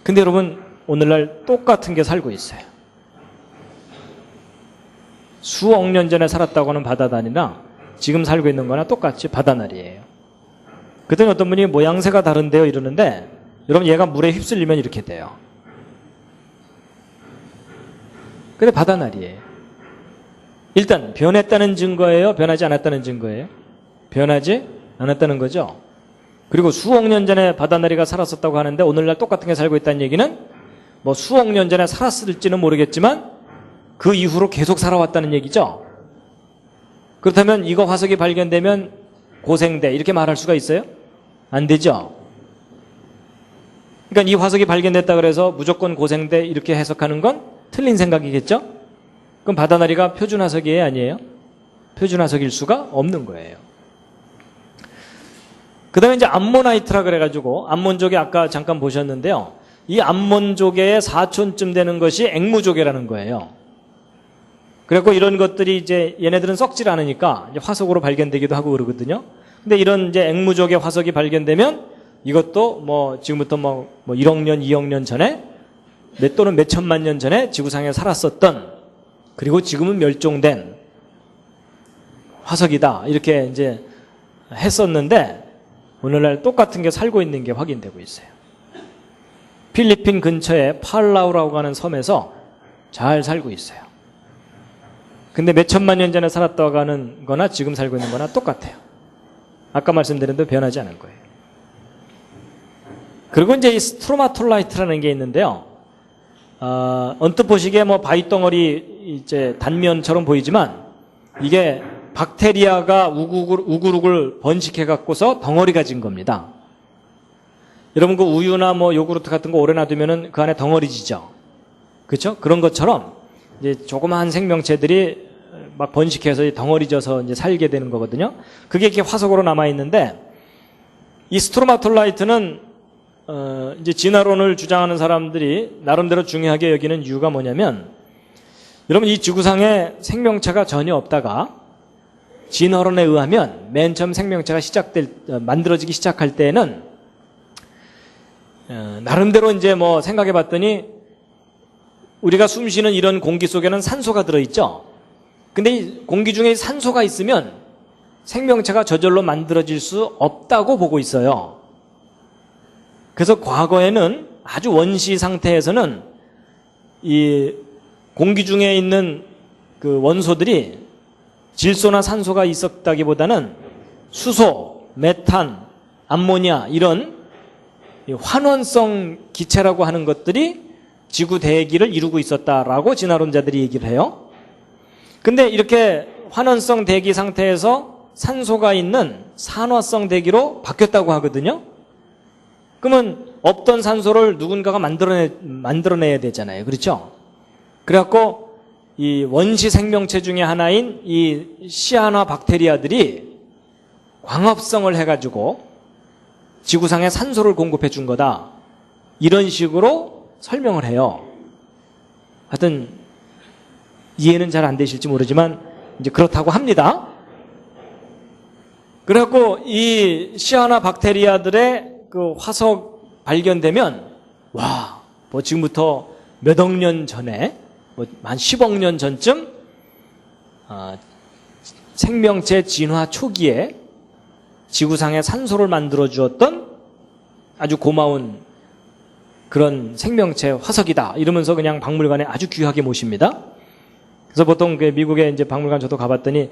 [SPEAKER 1] 근데 여러분 오늘날 똑같은 게 살고 있어요. 수억 년 전에 살았다고 하는 바다나리나 지금 살고 있는 거나 똑같이 바다나리예요. 그랬더니 어떤 분이 모양새가 다른데요 이러는데, 여러분 얘가 물에 휩쓸리면 이렇게 돼요. 근데 바다나리예요. 일단 변했다는 증거예요? 변하지 않았다는 증거예요? 변하지 않았다는 거죠. 그리고 수억 년 전에 바다나리가 살았었다고 하는데 오늘날 똑같은 게 살고 있다는 얘기는 뭐 수억 년 전에 살았을지는 모르겠지만 그 이후로 계속 살아왔다는 얘기죠. 그렇다면 이거 화석이 발견되면 고생대 이렇게 말할 수가 있어요? 안 되죠. 그러니까 이 화석이 발견됐다 그래서 무조건 고생대 이렇게 해석하는 건 틀린 생각이겠죠? 그럼 바다나리가 표준 화석이에요? 아니에요? 표준 화석일 수가 없는 거예요. 그 다음에 이제 암모나이트라 그래가지고 암몬조개 아까 잠깐 보셨는데요. 이 암몬조개의 사촌쯤 되는 것이 앵무조개라는 거예요. 그래갖고 이런 것들이 이제 얘네들은 썩질 않으니까 이제 화석으로 발견되기도 하고 그러거든요. 근데 이런 이제 앵무조개 화석이 발견되면 이것도 뭐 지금부터 뭐 1억 년, 2억 년 전에 또는 몇 천만 년 전에 지구상에 살았었던, 그리고 지금은 멸종된 화석이다 이렇게 이제 했었는데 오늘날 똑같은 게 살고 있는 게 확인되고 있어요. 필리핀 근처에 팔라우라고 하는 섬에서 잘 살고 있어요. 근데 몇 천만 년 전에 살았다고 하는 거나 지금 살고 있는 거나 똑같아요. 아까 말씀드린 대로 변하지 않은 거예요. 그리고 이제 이 스트로마톨라이트라는 게 있는데요. 언뜻 보시기에 뭐 바위덩어리 이제 단면처럼 보이지만 이게 박테리아가 우글우글 번식해 갖고서 덩어리가 진 겁니다. 여러분 그 우유나 뭐 요구르트 같은 거 오래 놔두면은 그 안에 덩어리지죠. 그렇죠? 그런 것처럼 이제 조그마한 생명체들이 막 번식해서 덩어리져서 이제 살게 되는 거거든요. 그게 이렇게 화석으로 남아 있는데 이 스트로마톨라이트는 이제 진화론을 주장하는 사람들이 나름대로 중요하게 여기는 이유가 뭐냐면, 여러분 이 지구상에 생명체가 전혀 없다가 진화론에 의하면 맨 처음 생명체가 만들어지기 시작할 때는 나름대로 이제 뭐 생각해 봤더니 우리가 숨 쉬는 이런 공기 속에는 산소가 들어있죠. 근데 이 공기 중에 산소가 있으면 생명체가 저절로 만들어질 수 없다고 보고 있어요. 그래서 과거에는 아주 원시 상태에서는 이 공기 중에 있는 그 원소들이 질소나 산소가 있었다기보다는 수소, 메탄, 암모니아 이런 환원성 기체라고 하는 것들이 지구 대기를 이루고 있었다라고 진화론자들이 얘기를 해요. 근데 이렇게 환원성 대기 상태에서 산소가 있는 산화성 대기로 바뀌었다고 하거든요. 그러면 없던 산소를 누군가가 만들어내야 되잖아요. 그렇죠? 그래갖고 이 원시 생명체 중에 하나인 이 시아나 박테리아들이 광합성을 해가지고 지구상에 산소를 공급해 준 거다. 이런 식으로 설명을 해요. 하여튼 이해는 잘 안 되실지 모르지만 이제 그렇다고 합니다. 그래갖고 이 시아나 박테리아들의 그 화석 발견되면 뭐 지금부터 몇 억 년 전에 한 10억 년 전쯤 생명체 진화 초기에 지구상에 산소를 만들어 주었던 아주 고마운 그런 생명체 화석이다 이러면서 그냥 박물관에 아주 귀하게 모십니다. 그래서 보통 그 미국의 이제 박물관 저도 가봤더니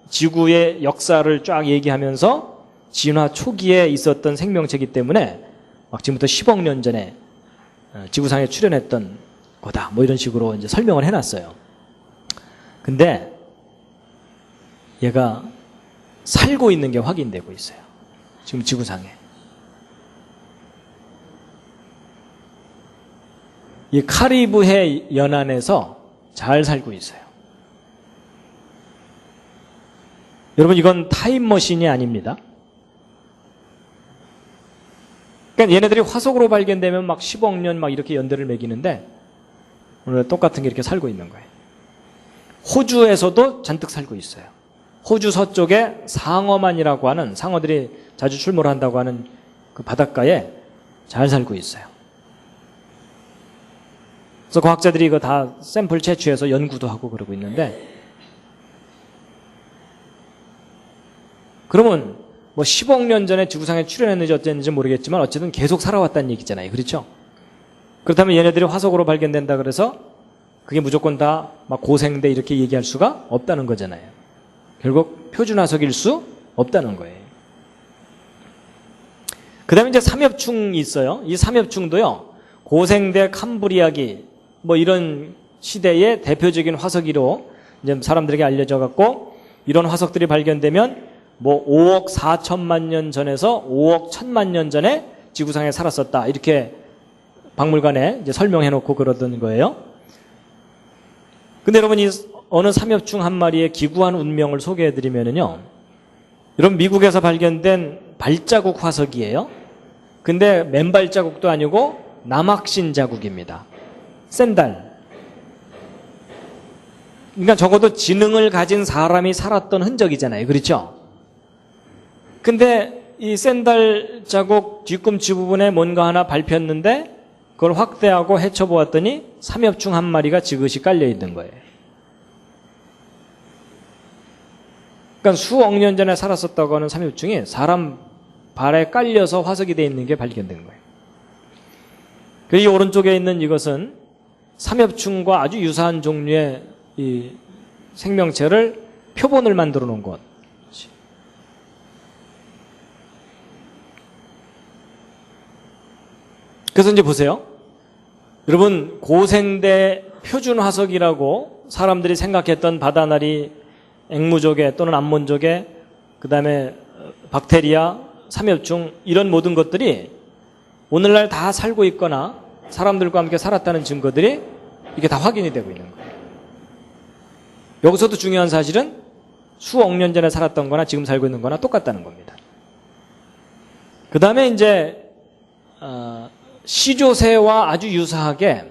[SPEAKER 1] 지구의 역사를 쫙 얘기하면서 진화 초기에 있었던 생명체이기 때문에 막 지금부터 10억 년 전에 지구상에 출현했던 거다. 뭐 이런 식으로 이제 설명을 해놨어요. 근데 얘가 살고 있는 게 확인되고 있어요. 지금 지구상에. 이 카리브해 연안에서 잘 살고 있어요. 여러분 이건 타임머신이 아닙니다. 그러니까 얘네들이 화석으로 발견되면 막 10억 년 막 이렇게 연대를 매기는데 오늘 똑같은 게 이렇게 살고 있는 거예요. 호주에서도 잔뜩 살고 있어요. 호주 서쪽에 상어만이라고 하는 상어들이 자주 출몰한다고 하는 그 바닷가에 잘 살고 있어요. 그래서 과학자들이 이거 다 샘플 채취해서 연구도 하고 그러고 있는데, 그러면 뭐 10억 년 전에 지구상에 출현했는지 어쨌는지 모르겠지만 어쨌든 계속 살아왔다는 얘기잖아요. 그렇죠? 그렇다면 얘네들이 화석으로 발견된다 그래서 그게 무조건 다 막 고생돼 이렇게 얘기할 수가 없다는 거잖아요. 결국 표준 화석일 수 없다는 거예요. 그 다음에 이제 삼엽충이 있어요. 이 삼엽충도요, 고생대 캄브리아기 뭐 이런 시대의 대표적인 화석이로 이제 사람들에게 알려져 갖고, 이런 화석들이 발견되면 뭐 5억 4천만 년 전에서 5억 1천만 년 전에 지구상에 살았었다. 이렇게 박물관에 이제 설명해 놓고 그러던 거예요. 근데 여러분 이 어느 삼엽충 한 마리의 기구한 운명을 소개해 드리면은요, 여러분 미국에서 발견된 발자국 화석이에요. 근데 맨발 자국도 아니고 남학신 자국입니다. 샌달. 그러니까 적어도 지능을 가진 사람이 살았던 흔적이잖아요. 그렇죠? 근데 이 샌달 자국 뒤꿈치 부분에 뭔가 하나 밟혔는데 그걸 확대하고 헤쳐보았더니 삼엽충 한 마리가 지그시 깔려 있는 거예요. 그러니까 수억 년 전에 살았었다고 하는 삼엽충이 사람 발에 깔려서 화석이 되어 있는 게 발견된 거예요. 그리고 이 오른쪽에 있는 이것은 삼엽충과 아주 유사한 종류의 이 생명체를 표본을 만들어 놓은 것. 그래서 이제 보세요. 여러분 고생대 표준 화석이라고 사람들이 생각했던 바다나리, 앵무조개 또는 암몬조개, 그 다음에 박테리아, 삼엽충 이런 모든 것들이 오늘날 다 살고 있거나 사람들과 함께 살았다는 증거들이 이게 다 확인이 되고 있는 거예요. 여기서도 중요한 사실은 수억 년 전에 살았던 거나 지금 살고 있는 거나 똑같다는 겁니다. 그 다음에 이제 시조새와 아주 유사하게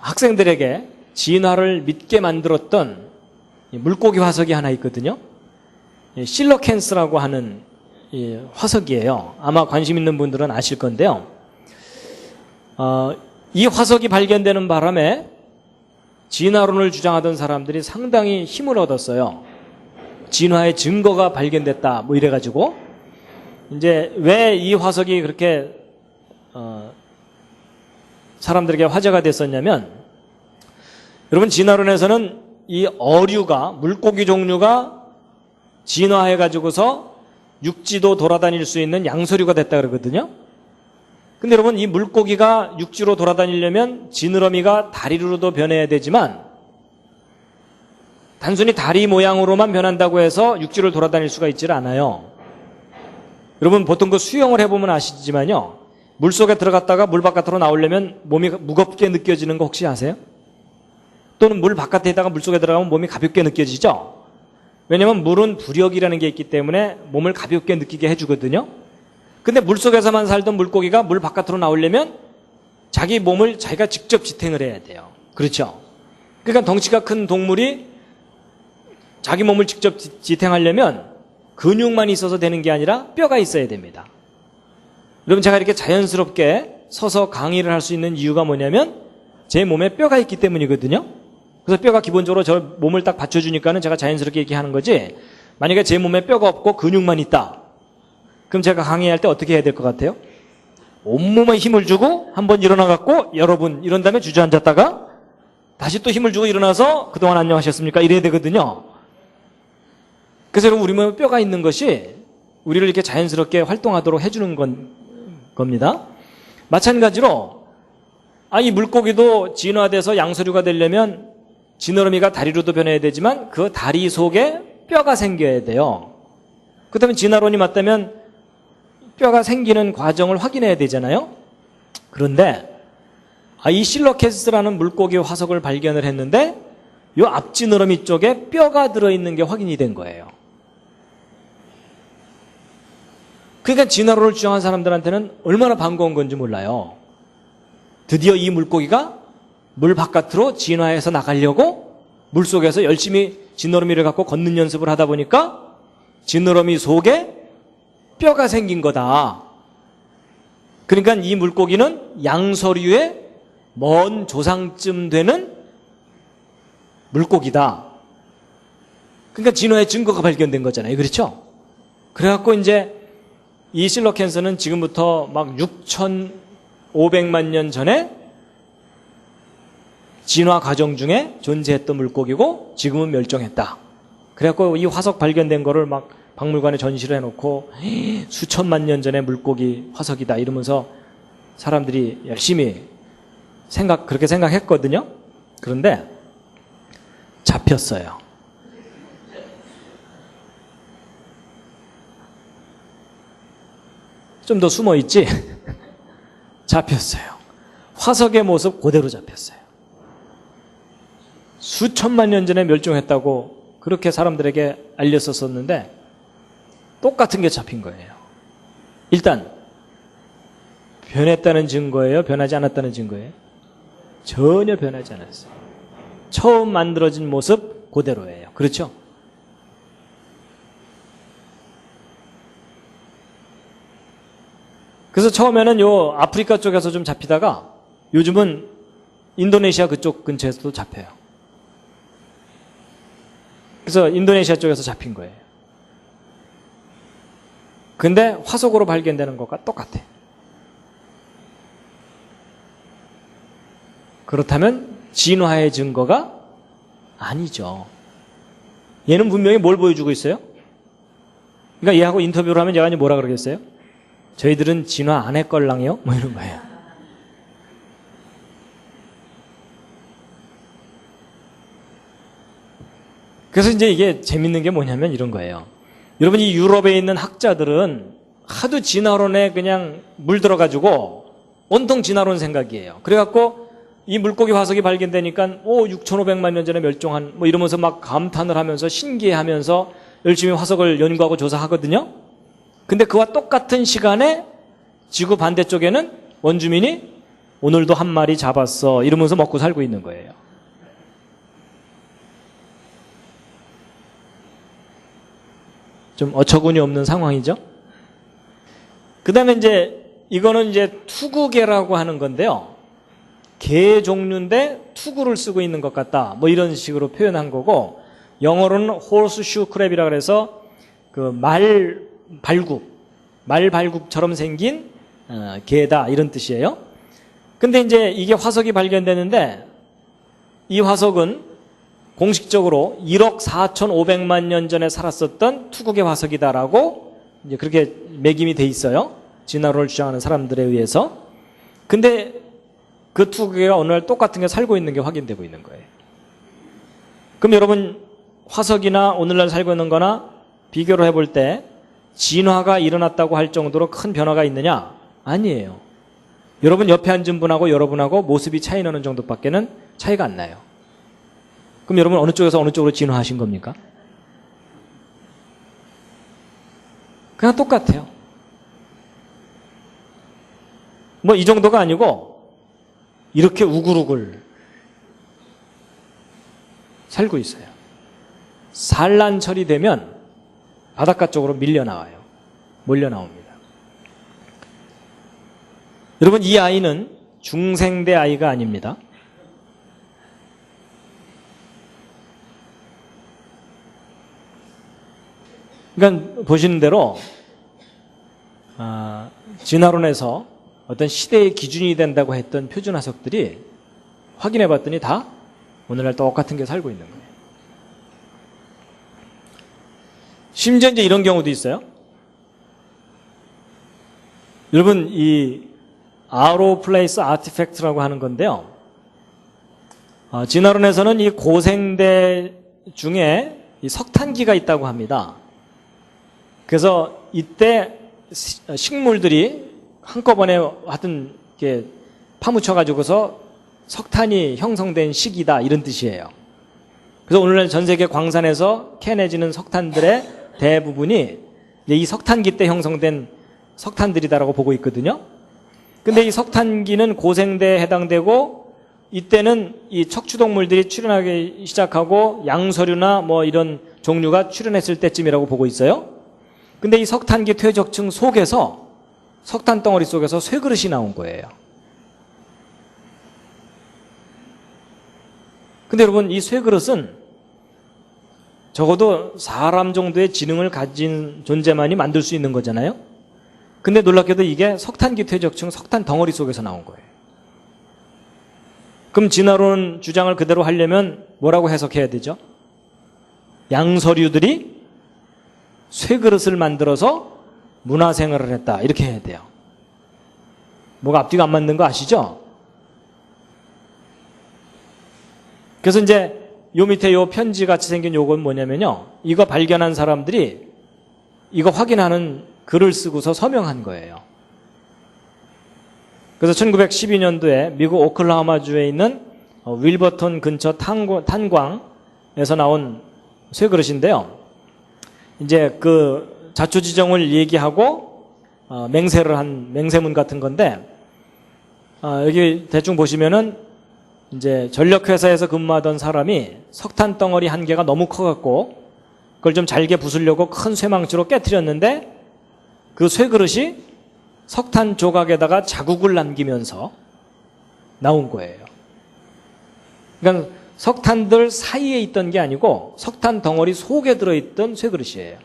[SPEAKER 1] 학생들에게 진화를 믿게 만들었던 물고기 화석이 하나 있거든요. 실러캔스라고 하는 화석이에요. 아마 관심 있는 분들은 아실 건데요. 이 화석이 발견되는 바람에 진화론을 주장하던 사람들이 상당히 힘을 얻었어요. 진화의 증거가 발견됐다 뭐 이래가지고 이제 왜 이 화석이 그렇게 사람들에게 화제가 됐었냐면, 여러분 진화론에서는 이 어류가, 물고기 종류가 진화해가지고서 육지도 돌아다닐 수 있는 양서류가 됐다 그러거든요. 근데 여러분 이 물고기가 육지로 돌아다니려면 지느러미가 다리로도 변해야 되지만 단순히 다리 모양으로만 변한다고 해서 육지를 돌아다닐 수가 있질 않아요. 여러분 보통 그 수영을 해보면 아시지만요, 물속에 들어갔다가 물 바깥으로 나오려면 몸이 무겁게 느껴지는 거 혹시 아세요? 또는 물 바깥에 있다가 물속에 들어가면 몸이 가볍게 느껴지죠? 왜냐면 물은 부력이라는 게 있기 때문에 몸을 가볍게 느끼게 해주거든요. 근데 물속에서만 살던 물고기가 물 바깥으로 나오려면 자기 몸을 자기가 직접 지탱을 해야 돼요. 그렇죠? 그러니까 덩치가 큰 동물이 자기 몸을 직접 지탱하려면 근육만 있어서 되는 게 아니라 뼈가 있어야 됩니다. 여러분 제가 이렇게 자연스럽게 서서 강의를 할 수 있는 이유가 뭐냐면 제 몸에 뼈가 있기 때문이거든요. 그래서 뼈가 기본적으로 저 몸을 딱 받쳐주니까는 제가 자연스럽게 이렇게 하는 거지, 만약에 제 몸에 뼈가 없고 근육만 있다, 그럼 제가 강의할 때 어떻게 해야 될 것 같아요? 온몸에 힘을 주고 한번 일어나갖고 여러분 이런 다음에 주저앉았다가 다시 또 힘을 주고 일어나서 그동안 안녕하셨습니까? 이래야 되거든요. 그래서 여러분 우리 몸에 뼈가 있는 것이 우리를 이렇게 자연스럽게 활동하도록 해주는 겁니다. 마찬가지로 이 물고기도 진화돼서 양서류가 되려면 지느러미가 다리로도 변해야 되지만 그 다리 속에 뼈가 생겨야 돼요. 그렇다면 진화론이 맞다면 뼈가 생기는 과정을 확인해야 되잖아요. 그런데 이 실러캐스라는 물고기 화석을 발견을 했는데 이 앞지느러미 쪽에 뼈가 들어있는 게 확인이 된 거예요. 그러니까 진화론을 주장한 사람들한테는 얼마나 반가운 건지 몰라요. 드디어 이 물고기가 물 바깥으로 진화해서 나가려고 물속에서 열심히 지느러미를 갖고 걷는 연습을 하다 보니까 지느러미 속에 뼈가 생긴 거다. 그러니까 이 물고기는 양서류의 먼 조상쯤 되는 물고기다. 그러니까 진화의 증거가 발견된 거잖아요. 그렇죠? 그래갖고 이제 이 실러캔스는 지금부터 막 6,500만 년 전에 진화 과정 중에 존재했던 물고기고 지금은 멸종했다. 그래갖고 이 화석 발견된 거를 막 박물관에 전시를 해놓고 수천만 년 전의 물고기 화석이다 이러면서 사람들이 열심히 그렇게 생각했거든요. 그런데 잡혔어요. 좀 더 숨어 있지? 잡혔어요. 화석의 모습 그대로 잡혔어요. 수천만 년 전에 멸종했다고 그렇게 사람들에게 알렸었는데 똑같은 게 잡힌 거예요. 일단 변했다는 증거예요? 변하지 않았다는 증거예요? 전혀 변하지 않았어요. 처음 만들어진 모습 그대로예요. 그렇죠? 그래서 처음에는 요 아프리카 쪽에서 좀 잡히다가 요즘은 인도네시아 그쪽 근처에서도 잡혀요. 그래서 인도네시아 쪽에서 잡힌 거예요. 근데 화석으로 발견되는 것과 똑같아. 그렇다면 진화의 증거가 아니죠. 얘는 분명히 뭘 보여주고 있어요? 그러니까 얘하고 인터뷰를 하면 얘가 뭐라 그러겠어요? 저희들은 진화 안 했걸랑요? 뭐 이런 거예요. 그래서 이제 이게 재밌는 게 뭐냐면 이런 거예요. 여러분 이 유럽에 있는 학자들은 하도 진화론에 그냥 물들어가지고 온통 진화론 생각이에요. 그래갖고 이 물고기 화석이 발견되니까 6,500만 년 전에 멸종한 뭐 이러면서 막 감탄을 하면서 신기해하면서 열심히 화석을 연구하고 조사하거든요. 근데 그와 똑같은 시간에 지구 반대쪽에는 원주민이 오늘도 한 마리 잡았어 이러면서 먹고 살고 있는 거예요. 좀 어처구니 없는 상황이죠. 그 다음에 이제 이거는 이제 투구개라고 하는 건데요. 개 종류인데 투구를 쓰고 있는 것 같다. 뭐 이런 식으로 표현한 거고, 영어로는 horseshoe crab이라고 해서 그 말 발굽처럼 생긴 개다 이런 뜻이에요. 근데 이제 이게 화석이 발견되는데 이 화석은 공식적으로 1억 4,500만 년 전에 살았었던 투구개 화석이다라고 이제 그렇게 매김이 돼 있어요. 진화론을 주장하는 사람들에 의해서. 근데 그 투구개가 어느 날 똑같은 게 살고 있는 게 확인되고 있는 거예요. 그럼 여러분 화석이나 오늘날 살고 있는 거나 비교를 해볼 때 진화가 일어났다고 할 정도로 큰 변화가 있느냐? 아니에요. 여러분 옆에 앉은 분하고 여러분하고 모습이 차이 나는 정도밖에는 차이가 안 나요. 그럼 여러분 어느 쪽에서 어느 쪽으로 진화하신 겁니까? 그냥 똑같아요. 뭐 이 정도가 아니고 이렇게 우글우글 살고 있어요. 산란철이 되면 바닷가 쪽으로 몰려 나옵니다. 여러분 이 아이는 중생대 아이가 아닙니다. 그러니까 보시는 대로 진화론에서 어떤 시대의 기준이 된다고 했던 표준화석들이 확인해 봤더니 다 오늘날 똑같은 게 살고 있는 거예요. 심지어 이제 이런 경우도 있어요. 여러분 이 아로 플레이스 아티팩트라고 하는 건데요. 진화론에서는 이 고생대 중에 이 석탄기가 있다고 합니다. 그래서 이때 식물들이 한꺼번에 하여튼 이렇게 파묻혀 가지고서 석탄이 형성된 시기다 이런 뜻이에요. 그래서 오늘날 전 세계 광산에서 캐내지는 석탄들의 대부분이 이 석탄기 때 형성된 석탄들이다라고 보고 있거든요. 근데 이 석탄기는 고생대에 해당되고 이때는 이 척추동물들이 출현하기 시작하고 양서류나 뭐 이런 종류가 출현했을 때쯤이라고 보고 있어요. 근데 이 석탄기 퇴적층 속에서 석탄 덩어리 속에서 쇠그릇이 나온 거예요. 근데 여러분 이 쇠그릇은 적어도 사람 정도의 지능을 가진 존재만이 만들 수 있는 거잖아요. 근데 놀랍게도 이게 석탄기 퇴적층 석탄 덩어리 속에서 나온 거예요. 그럼 진화론 주장을 그대로 하려면 뭐라고 해석해야 되죠? 양서류들이 쇠그릇을 만들어서 문화생활을 했다 이렇게 해야 돼요. 뭐가 앞뒤가 안 맞는 거 아시죠? 그래서 이제 요 밑에 요 편지 같이 생긴 요건 뭐냐면요, 이거 발견한 사람들이 이거 확인하는 글을 쓰고서 서명한 거예요. 그래서 1912년도에 미국 오클라호마주에 있는 윌버턴 근처 탄광에서 나온 쇠그릇인데요. 이제 그 자초지종을 얘기하고 맹세를 한 맹세문 같은 건데, 여기 대충 보시면은 이제 전력회사에서 근무하던 사람이 석탄 덩어리 한 개가 너무 커갖고 그걸 좀 잘게 부수려고 큰 쇠망치로 깨트렸는데 그 쇠그릇이 석탄 조각에다가 자국을 남기면서 나온 거예요. 그러니까 석탄들 사이에 있던 게 아니고 석탄 덩어리 속에 들어있던 쇠그릇이에요.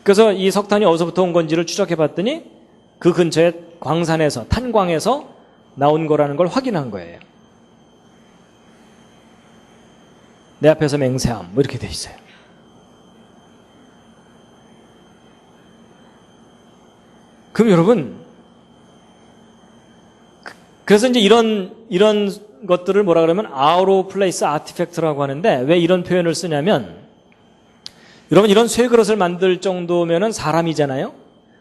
[SPEAKER 1] 그래서 이 석탄이 어디서부터 온 건지를 추적해 봤더니 그 근처에 광산에서, 탄광에서 나온 거라는 걸 확인한 거예요. 내 앞에서 맹세함 뭐 이렇게 돼 있어요. 그럼 여러분, 그래서 이제 이런 것들을 뭐라 그러면 아우로 플레이스 아티팩트라고 하는데, 왜 이런 표현을 쓰냐면 여러분 이런 쇠그릇을 만들 정도면은 사람이잖아요.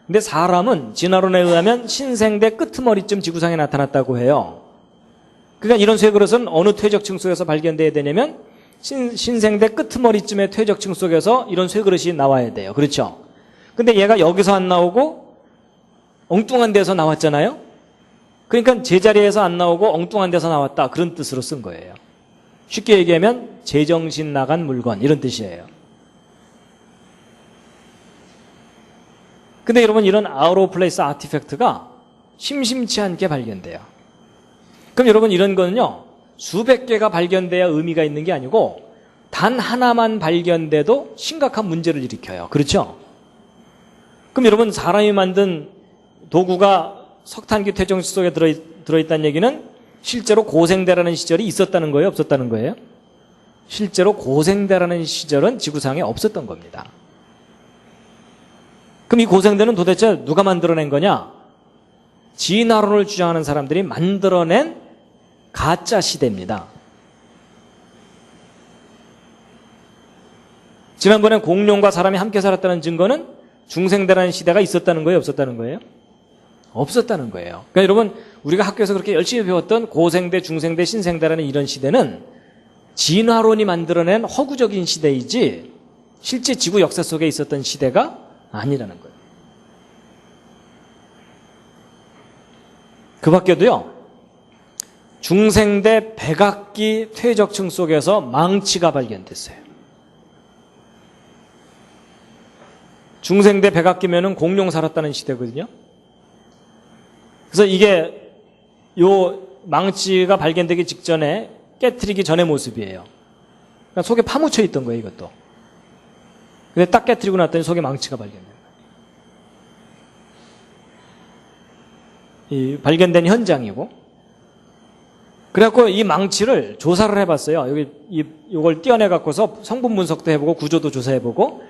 [SPEAKER 1] 근데 사람은 진화론에 의하면 신생대 끄트머리쯤 지구상에 나타났다고 해요. 그러니까 이런 쇠그릇은 어느 퇴적층 속에서 발견돼야 되냐면 신생대 끄트머리쯤의 퇴적층 속에서 이런 쇠그릇이 나와야 돼요. 그렇죠? 근데 얘가 여기서 안 나오고 엉뚱한 데서 나왔잖아요. 그러니까 제자리에서 안 나오고 엉뚱한 데서 나왔다, 그런 뜻으로 쓴 거예요. 쉽게 얘기하면 제정신 나간 물건, 이런 뜻이에요. 근데 여러분 이런 아웃 오브 플레이스 아티팩트가 심심치 않게 발견돼요. 그럼 여러분 이런 거는요, 수백 개가 발견돼야 의미가 있는 게 아니고 단 하나만 발견돼도 심각한 문제를 일으켜요. 그렇죠? 그럼 여러분 사람이 만든 도구가 석탄기 퇴적실 속에 들어있다는 얘기는 실제로 고생대라는 시절이 있었다는 거예요? 없었다는 거예요? 실제로 고생대라는 시절은 지구상에 없었던 겁니다. 그럼 이 고생대는 도대체 누가 만들어낸 거냐? 진화론을 주장하는 사람들이 만들어낸 가짜 시대입니다. 지난번에 공룡과 사람이 함께 살았다는 증거는 중생대라는 시대가 있었다는 거예요? 없었다는 거예요? 없었다는 거예요. 그러니까 여러분 우리가 학교에서 그렇게 열심히 배웠던 고생대, 중생대, 신생대라는 이런 시대는 진화론이 만들어낸 허구적인 시대이지 실제 지구 역사 속에 있었던 시대가 아니라는 거예요. 그 밖에도요, 중생대 백악기 퇴적층 속에서 망치가 발견됐어요. 중생대 백악기면은 공룡 살았다는 시대거든요. 그래서 이게 요 망치가 발견되기 직전에 깨트리기 전의 모습이에요. 그러니까 속에 파묻혀 있던 거예요, 이것도. 근데 딱 깨트리고 났더니 속에 망치가 발견된 거예요. 이 발견된 현장이고. 그래갖고 이 망치를 조사를 해봤어요. 여기 이걸 떼어내갖고서 성분 분석도 해보고 구조도 조사해보고.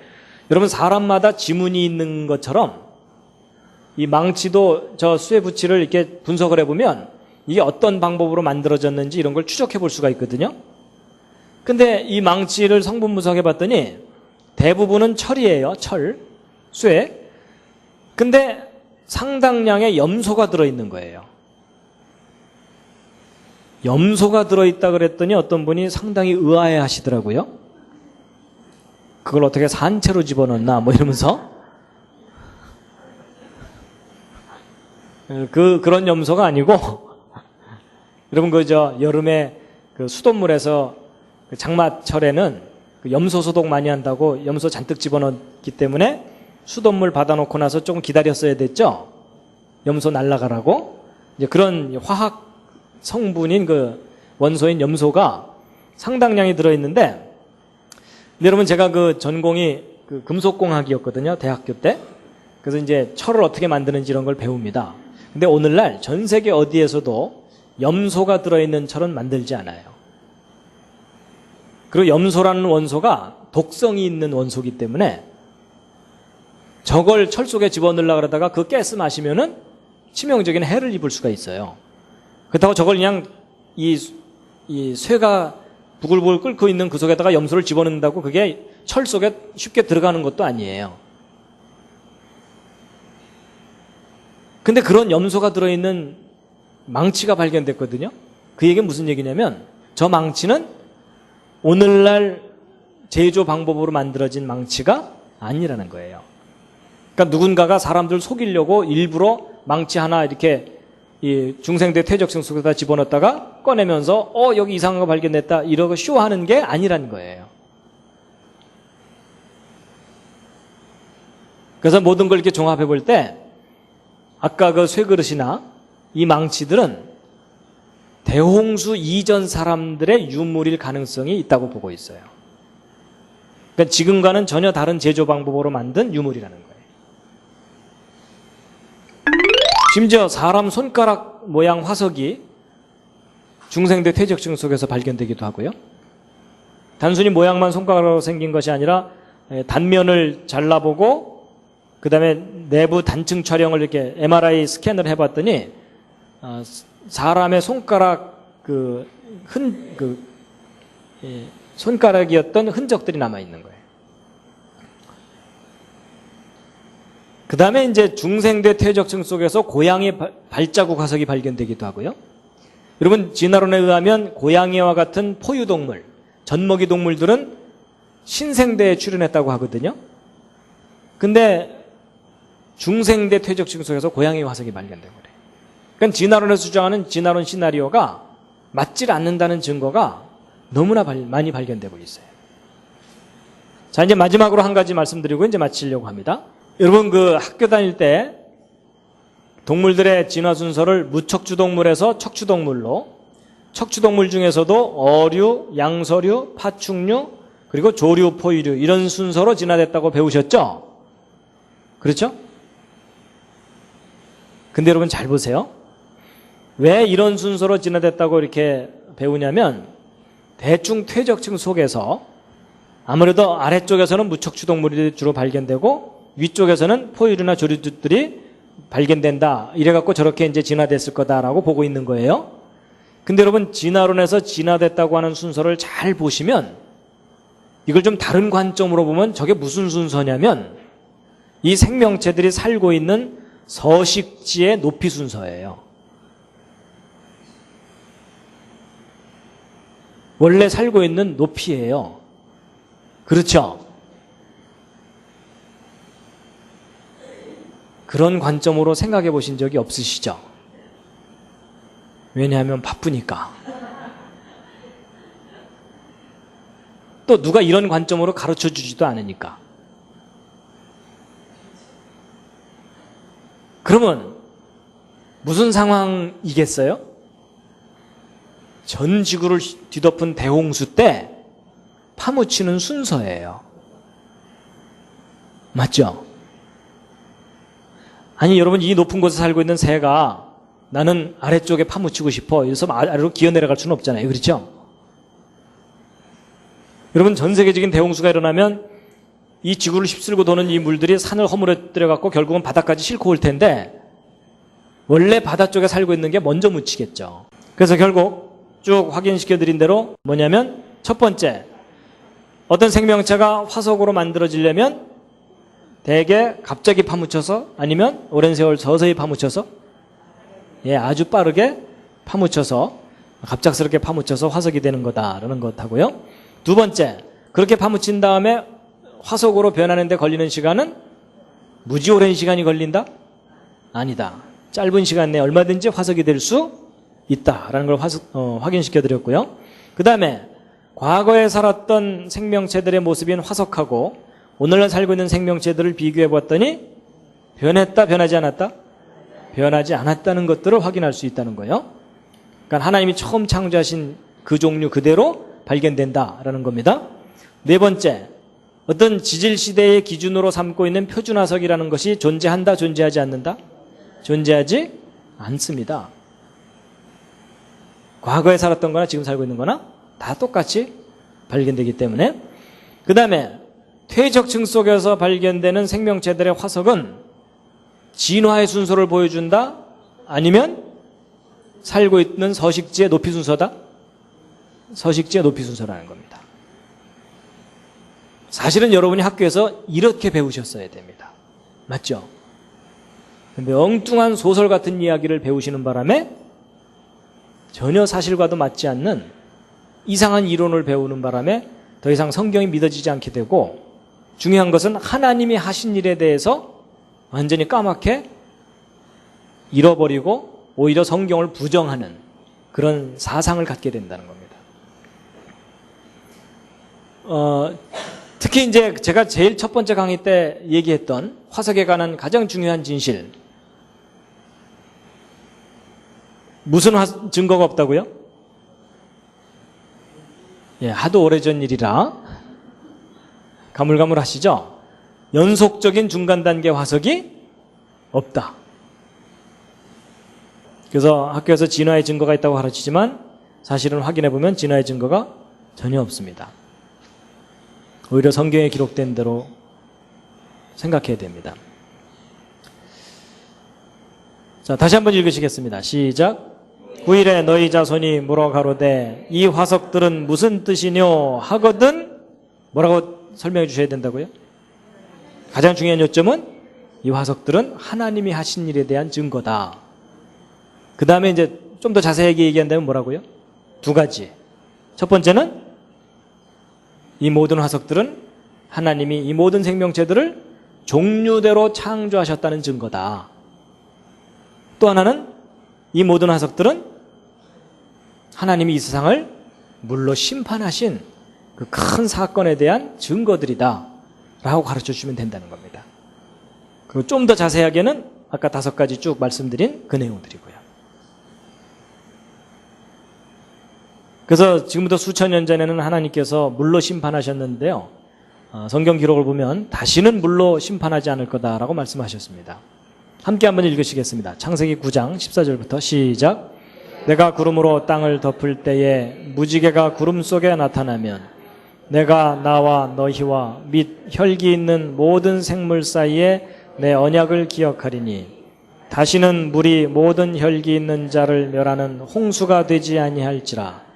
[SPEAKER 1] 여러분 사람마다 지문이 있는 것처럼 이 망치도 저 쇠 부치를 이렇게 분석을 해보면 이게 어떤 방법으로 만들어졌는지 이런 걸 추적해 볼 수가 있거든요. 근데 이 망치를 성분 분석해 봤더니 대부분은 철이에요. 철, 쇠. 근데 상당량의 염소가 들어있는 거예요. 염소가 들어있다 그랬더니 어떤 분이 상당히 의아해 하시더라고요. 그걸 어떻게 산채로 집어넣나 뭐 이러면서. 그런 염소가 아니고 여러분 여름에 수돗물에서 장마철에는 염소 소독 많이 한다고 염소 잔뜩 집어넣기 때문에 수돗물 받아놓고 나서 조금 기다렸어야 됐죠. 염소 날아가라고. 이제 그런 화학 성분인 원소인 염소가 상당량이 들어있는데, 여러분 제가 전공이 금속공학이었거든요, 대학교 때. 그래서 이제 철을 어떻게 만드는지 이런 걸 배웁니다. 근데 오늘날 전 세계 어디에서도 염소가 들어있는 철은 만들지 않아요. 그리고 염소라는 원소가 독성이 있는 원소이기 때문에 저걸 철 속에 집어넣으려고 그러다가 그 가스 마시면은 치명적인 해를 입을 수가 있어요. 그렇다고 저걸 그냥 이 쇠가 부글부글 끓고 있는 그 속에다가 염소를 집어넣는다고 그게 철 속에 쉽게 들어가는 것도 아니에요. 근데 그런 염소가 들어있는 망치가 발견됐거든요. 그 얘기는 무슨 얘기냐면 저 망치는 오늘날 제조 방법으로 만들어진 망치가 아니라는 거예요. 그러니까 누군가가 사람들 속이려고 일부러 망치 하나 이렇게 이 중생대 퇴적층 속에다 집어넣었다가 꺼내면서 여기 이상한 거 발견됐다 이러고 쇼하는 게 아니라는 거예요. 그래서 모든 걸 이렇게 종합해 볼 때 아까 그 쇠그릇이나 이 망치들은 대홍수 이전 사람들의 유물일 가능성이 있다고 보고 있어요. 그러니까 지금과는 전혀 다른 제조 방법으로 만든 유물이라는 거예요. 심지어 사람 손가락 모양 화석이 중생대 퇴적층 속에서 발견되기도 하고요. 단순히 모양만 손가락으로 생긴 것이 아니라 단면을 잘라보고 그 다음에 내부 단층 촬영을 이렇게 MRI 스캔을 해봤더니 사람의 손가락 손가락이었던 흔적들이 남아 있는 거예요. 그 다음에 이제 중생대 퇴적층 속에서 고양이 발자국 화석이 발견되기도 하고요. 여러분, 진화론에 의하면 고양이와 같은 포유동물, 젖먹이 동물들은 신생대에 출현했다고 하거든요. 근데 중생대 퇴적층 속에서 고양이 화석이 발견되고 그래요. 그러니까 진화론에서 주장하는 진화론 시나리오가 맞질 않는다는 증거가 너무나 많이 발견되고 있어요. 자, 이제 마지막으로 한 가지 말씀드리고 이제 마치려고 합니다. 여러분, 그 학교 다닐 때 동물들의 진화 순서를 무척추동물에서 척추동물로, 척추동물 중에서도 어류, 양서류, 파충류, 그리고 조류, 포유류 이런 순서로 진화됐다고 배우셨죠? 그렇죠? 근데 여러분 잘 보세요. 왜 이런 순서로 진화됐다고 이렇게 배우냐면 대충 퇴적층 속에서 아무래도 아래쪽에서는 무척추동물이 주로 발견되고 위쪽에서는 포유류나 조류들이 발견된다. 이래갖고 저렇게 이제 진화됐을 거다라고 보고 있는 거예요. 근데 여러분, 진화론에서 진화됐다고 하는 순서를 잘 보시면 이걸 좀 다른 관점으로 보면 저게 무슨 순서냐면 이 생명체들이 살고 있는 서식지의 높이 순서예요. 원래 살고 있는 높이예요. 그렇죠? 그런 관점으로 생각해 보신 적이 없으시죠? 왜냐하면 바쁘니까. 또 누가 이런 관점으로 가르쳐 주지도 않으니까. 그러면 무슨 상황이겠어요? 전 지구를 뒤덮은 대홍수 때 파묻히는 순서예요. 맞죠? 아니, 여러분, 이 높은 곳에 살고 있는 새가 나는 아래쪽에 파묻히고 싶어 이래서 아래로 기어 내려갈 수는 없잖아요. 그렇죠? 여러분, 전 세계적인 대홍수가 일어나면 이 지구를 휩쓸고 도는 이 물들이 산을 허물어뜨려 갖고 결국은 바다까지 싣고 올 텐데 원래 바다 쪽에 살고 있는 게 먼저 묻히겠죠. 그래서 결국 쭉 확인시켜 드린 대로 뭐냐면 첫 번째, 어떤 생명체가 화석으로 만들어지려면 대개 갑자기 파묻혀서 아니면 오랜 세월 서서히 파묻혀서 아주 빠르게 파묻혀서 갑작스럽게 파묻혀서 화석이 되는 거다라는 것하고요. 두 번째, 그렇게 파묻힌 다음에 화석으로 변하는 데 걸리는 시간은 무지 오랜 시간이 걸린다? 아니다. 짧은 시간 내에 얼마든지 화석이 될 수 있다라는 걸 확인시켜 드렸고요. 그 다음에 과거에 살았던 생명체들의 모습인 화석하고 오늘날 살고 있는 생명체들을 비교해 봤더니 변했다, 변하지 않았다? 변하지 않았다는 것들을 확인할 수 있다는 거예요. 그러니까 하나님이 처음 창조하신 그 종류 그대로 발견된다라는 겁니다. 네 번째, 어떤 지질시대의 기준으로 삼고 있는 표준화석이라는 것이 존재한다, 존재하지 않는다? 존재하지 않습니다. 과거에 살았던 거나 지금 살고 있는 거나 다 똑같이 발견되기 때문에. 그 다음에 퇴적층 속에서 발견되는 생명체들의 화석은 진화의 순서를 보여준다? 아니면 살고 있는 서식지의 높이 순서다? 서식지의 높이 순서라는 겁니다. 사실은 여러분이 학교에서 이렇게 배우셨어야 됩니다. 맞죠? 근데 엉뚱한 소설 같은 이야기를 배우시는 바람에 전혀 사실과도 맞지 않는 이상한 이론을 배우는 바람에 더 이상 성경이 믿어지지 않게 되고, 중요한 것은 하나님이 하신 일에 대해서 완전히 까맣게 잃어버리고 오히려 성경을 부정하는 그런 사상을 갖게 된다는 겁니다. 특히 이제 제가 제일 첫 번째 강의 때 얘기했던 화석에 관한 가장 중요한 진실, 무슨 증거가 없다고요? 하도 오래전 일이라 가물가물하시죠? 연속적인 중간 단계 화석이 없다. 그래서 학교에서 진화의 증거가 있다고 가르치지만 사실은 확인해보면 진화의 증거가 전혀 없습니다. 오히려 성경에 기록된 대로 생각해야 됩니다. 자, 다시 한번 읽으시겠습니다. 시작. 9일에 너희 자손이 물어 가로되 이 화석들은 무슨 뜻이뇨 하거든 뭐라고 설명해 주셔야 된다고요? 가장 중요한 요점은 이 화석들은 하나님이 하신 일에 대한 증거다. 그 다음에 이제 좀 더 자세하게 얘기한다면 뭐라고요? 두 가지. 첫 번째는 이 모든 화석들은 하나님이 이 모든 생명체들을 종류대로 창조하셨다는 증거다. 또 하나는 이 모든 화석들은 하나님이 이 세상을 물로 심판하신 그 큰 사건에 대한 증거들이다 라고 가르쳐 주시면 된다는 겁니다. 그리고 좀 더 자세하게는 아까 5가지 쭉 말씀드린 그 내용들이고요. 그래서 지금부터 수천 년 전에는 하나님께서 물로 심판하셨는데요, 성경 기록을 보면 다시는 물로 심판하지 않을 거다라고 말씀하셨습니다. 함께 한번 읽으시겠습니다. 창세기 9장 14절부터 시작. 내가 구름으로 땅을 덮을 때에 무지개가 구름 속에 나타나면 내가 나와 너희와 및 혈기 있는 모든 생물 사이에 내 언약을 기억하리니 다시는 물이 모든 혈기 있는 자를 멸하는 홍수가 되지 아니할지라.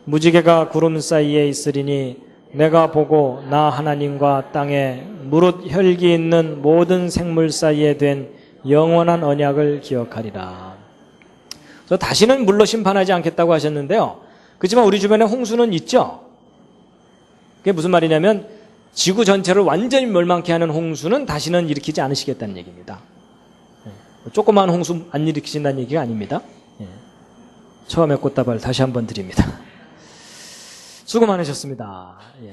[SPEAKER 1] 무지개가 구름 사이에 있으리니 내가 보고 나 하나님과 땅에 무릇 혈기 있는 모든 생물 사이에 된 영원한 언약을 기억하리라. 그래서 다시는 물로 심판하지 않겠다고 하셨는데요, 그렇지만 우리 주변에 홍수는 있죠. 그게 무슨 말이냐면 지구 전체를 완전히 멸망케 하는 홍수는 다시는 일으키지 않으시겠다는 얘기입니다. 조그마한 홍수 안 일으키신다는 얘기가 아닙니다. 처음에 꽃다발 다시 한번 드립니다. 수고 많으셨습니다. 예.